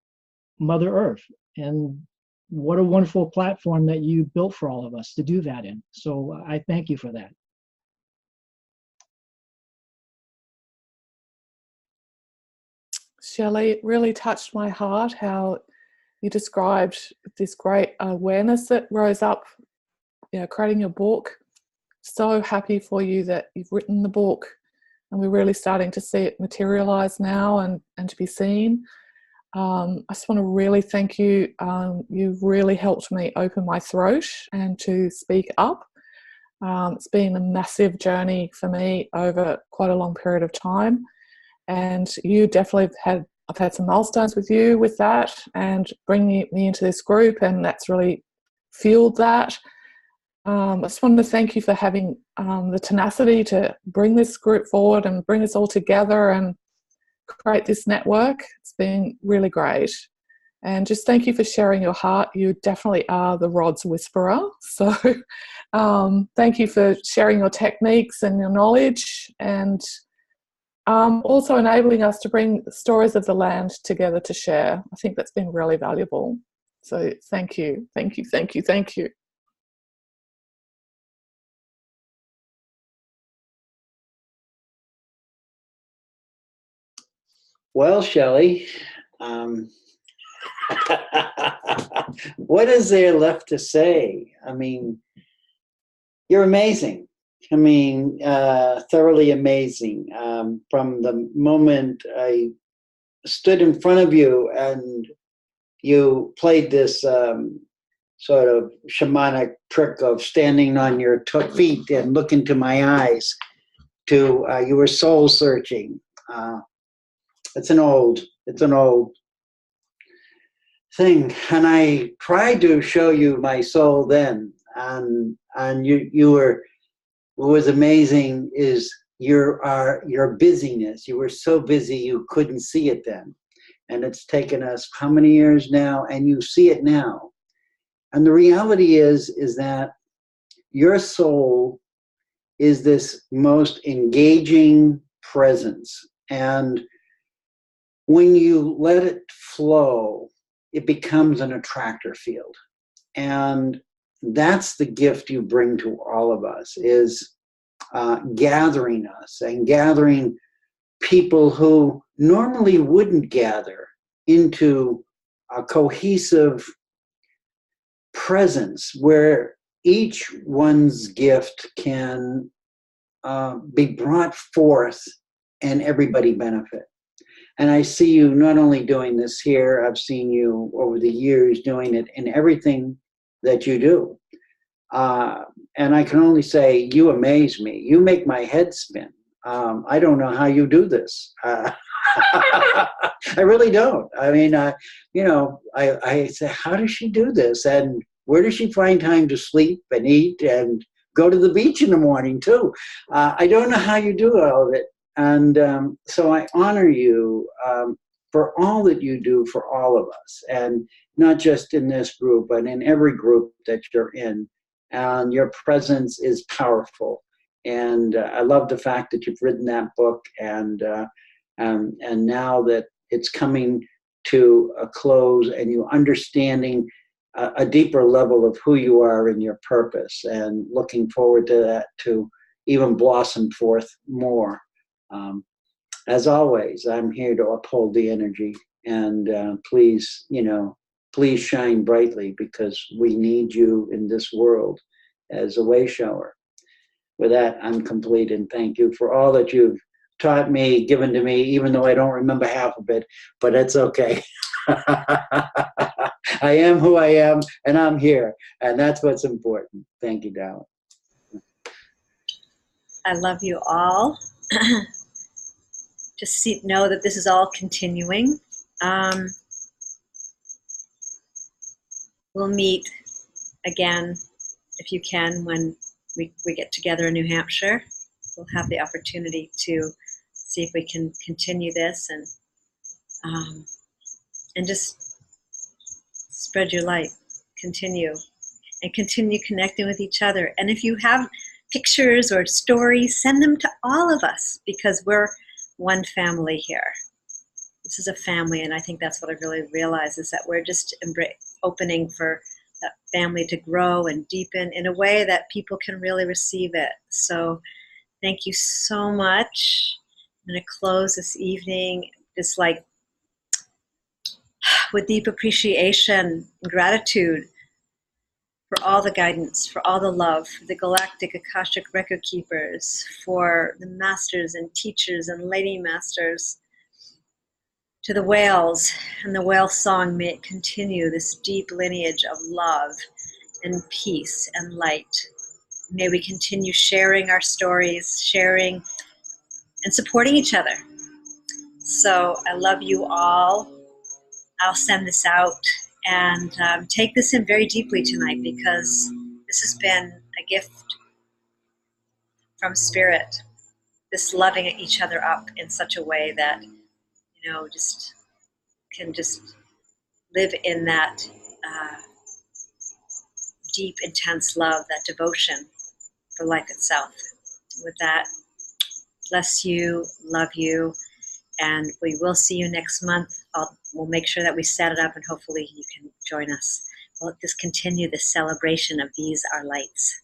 Mother Earth. And what a wonderful platform that you built for all of us to do that in. So I thank you for that. Shelley, it really touched my heart how you described this great awareness that rose up, creating your book. So happy for you that you've written the book, and we're really starting to see it materialize now and to be seen. I just want to really thank you. You've really helped me open my throat and to speak up. It's been a massive journey for me over quite a long period of time. And you definitely I've had some milestones with you with that and bringing me into this group, and that's really fueled that. I just wanted to thank you for having the tenacity to bring this group forward and bring us all together and create this network. It's been really great. And just thank you for sharing your heart. You definitely are the Rod's whisperer. So thank you for sharing your techniques and your knowledge, and also enabling us to bring stories of the land together to share. I think that's been really valuable. So thank you, thank you, thank you, thank you. Well, Shelley, what is there left to say? I mean, you're amazing. I mean, thoroughly amazing. From the moment I stood in front of you and you played this sort of shamanic trick of standing on your feet and look into my eyes, to you were soul searching. It's an old thing, and I tried to show you my soul then, and you were. What was amazing is your busyness. You were so busy you couldn't see it then, and it's taken us how many years now, and you see it now. And the reality is that your soul is this most engaging presence, and when you let it flow, it becomes an attractor field. And that's the gift you bring to all of us, is gathering us and gathering people who normally wouldn't gather into a cohesive presence where each one's gift can be brought forth and everybody benefit. And I see you not only doing this here, I've seen you over the years doing it in everything that you do. And I can only say, you amaze me. You make my head spin. I don't know how you do this. I really don't. I mean, I say, how does she do this? And where does she find time to sleep and eat and go to the beach in the morning too? I don't know how you do all of it. And so I honor you for all that you do for all of us, and not just in this group, but in every group that you're in. And your presence is powerful. And I love the fact that you've written that book, and now that it's coming to a close, and you understanding a deeper level of who you are and your purpose, and looking forward to that to even blossom forth more. As always, I'm here to uphold the energy, and please shine brightly, because we need you in this world as a way shower. With that, I'm complete, and thank you for all that you've taught me, given to me, even though I don't remember half of it, but it's okay. I am who I am, and I'm here, and that's what's important. Thank you, darling. I love you all. Just know that this is all continuing. We'll meet again, if you can, when we get together in New Hampshire. We'll have the opportunity to see if we can continue this and And just spread your light. Continue. And continue connecting with each other. And if you have pictures or stories, send them to all of us, because we're one family here. This is a family, and I think that's what I really realize, is that we're just opening for that family to grow and deepen in a way that people can really receive it. So thank you so much. I'm going to close this evening just like with deep appreciation and gratitude for all the guidance, for all the love, for the galactic Akashic record keepers, for the masters and teachers and lady masters, to the whales and the whale song. May it continue, this deep lineage of love and peace and light. May we continue sharing our stories, sharing and supporting each other. So I love you all. I'll send this out, and take this in very deeply tonight, because this has been a gift from Spirit, this loving each other up in such a way that, just can just live in that deep, intense love, that devotion for life itself. With that, bless you, love you, and we will see you next month. We'll make sure that we set it up, and hopefully you can join us. We'll just continue this celebration of these, our lights.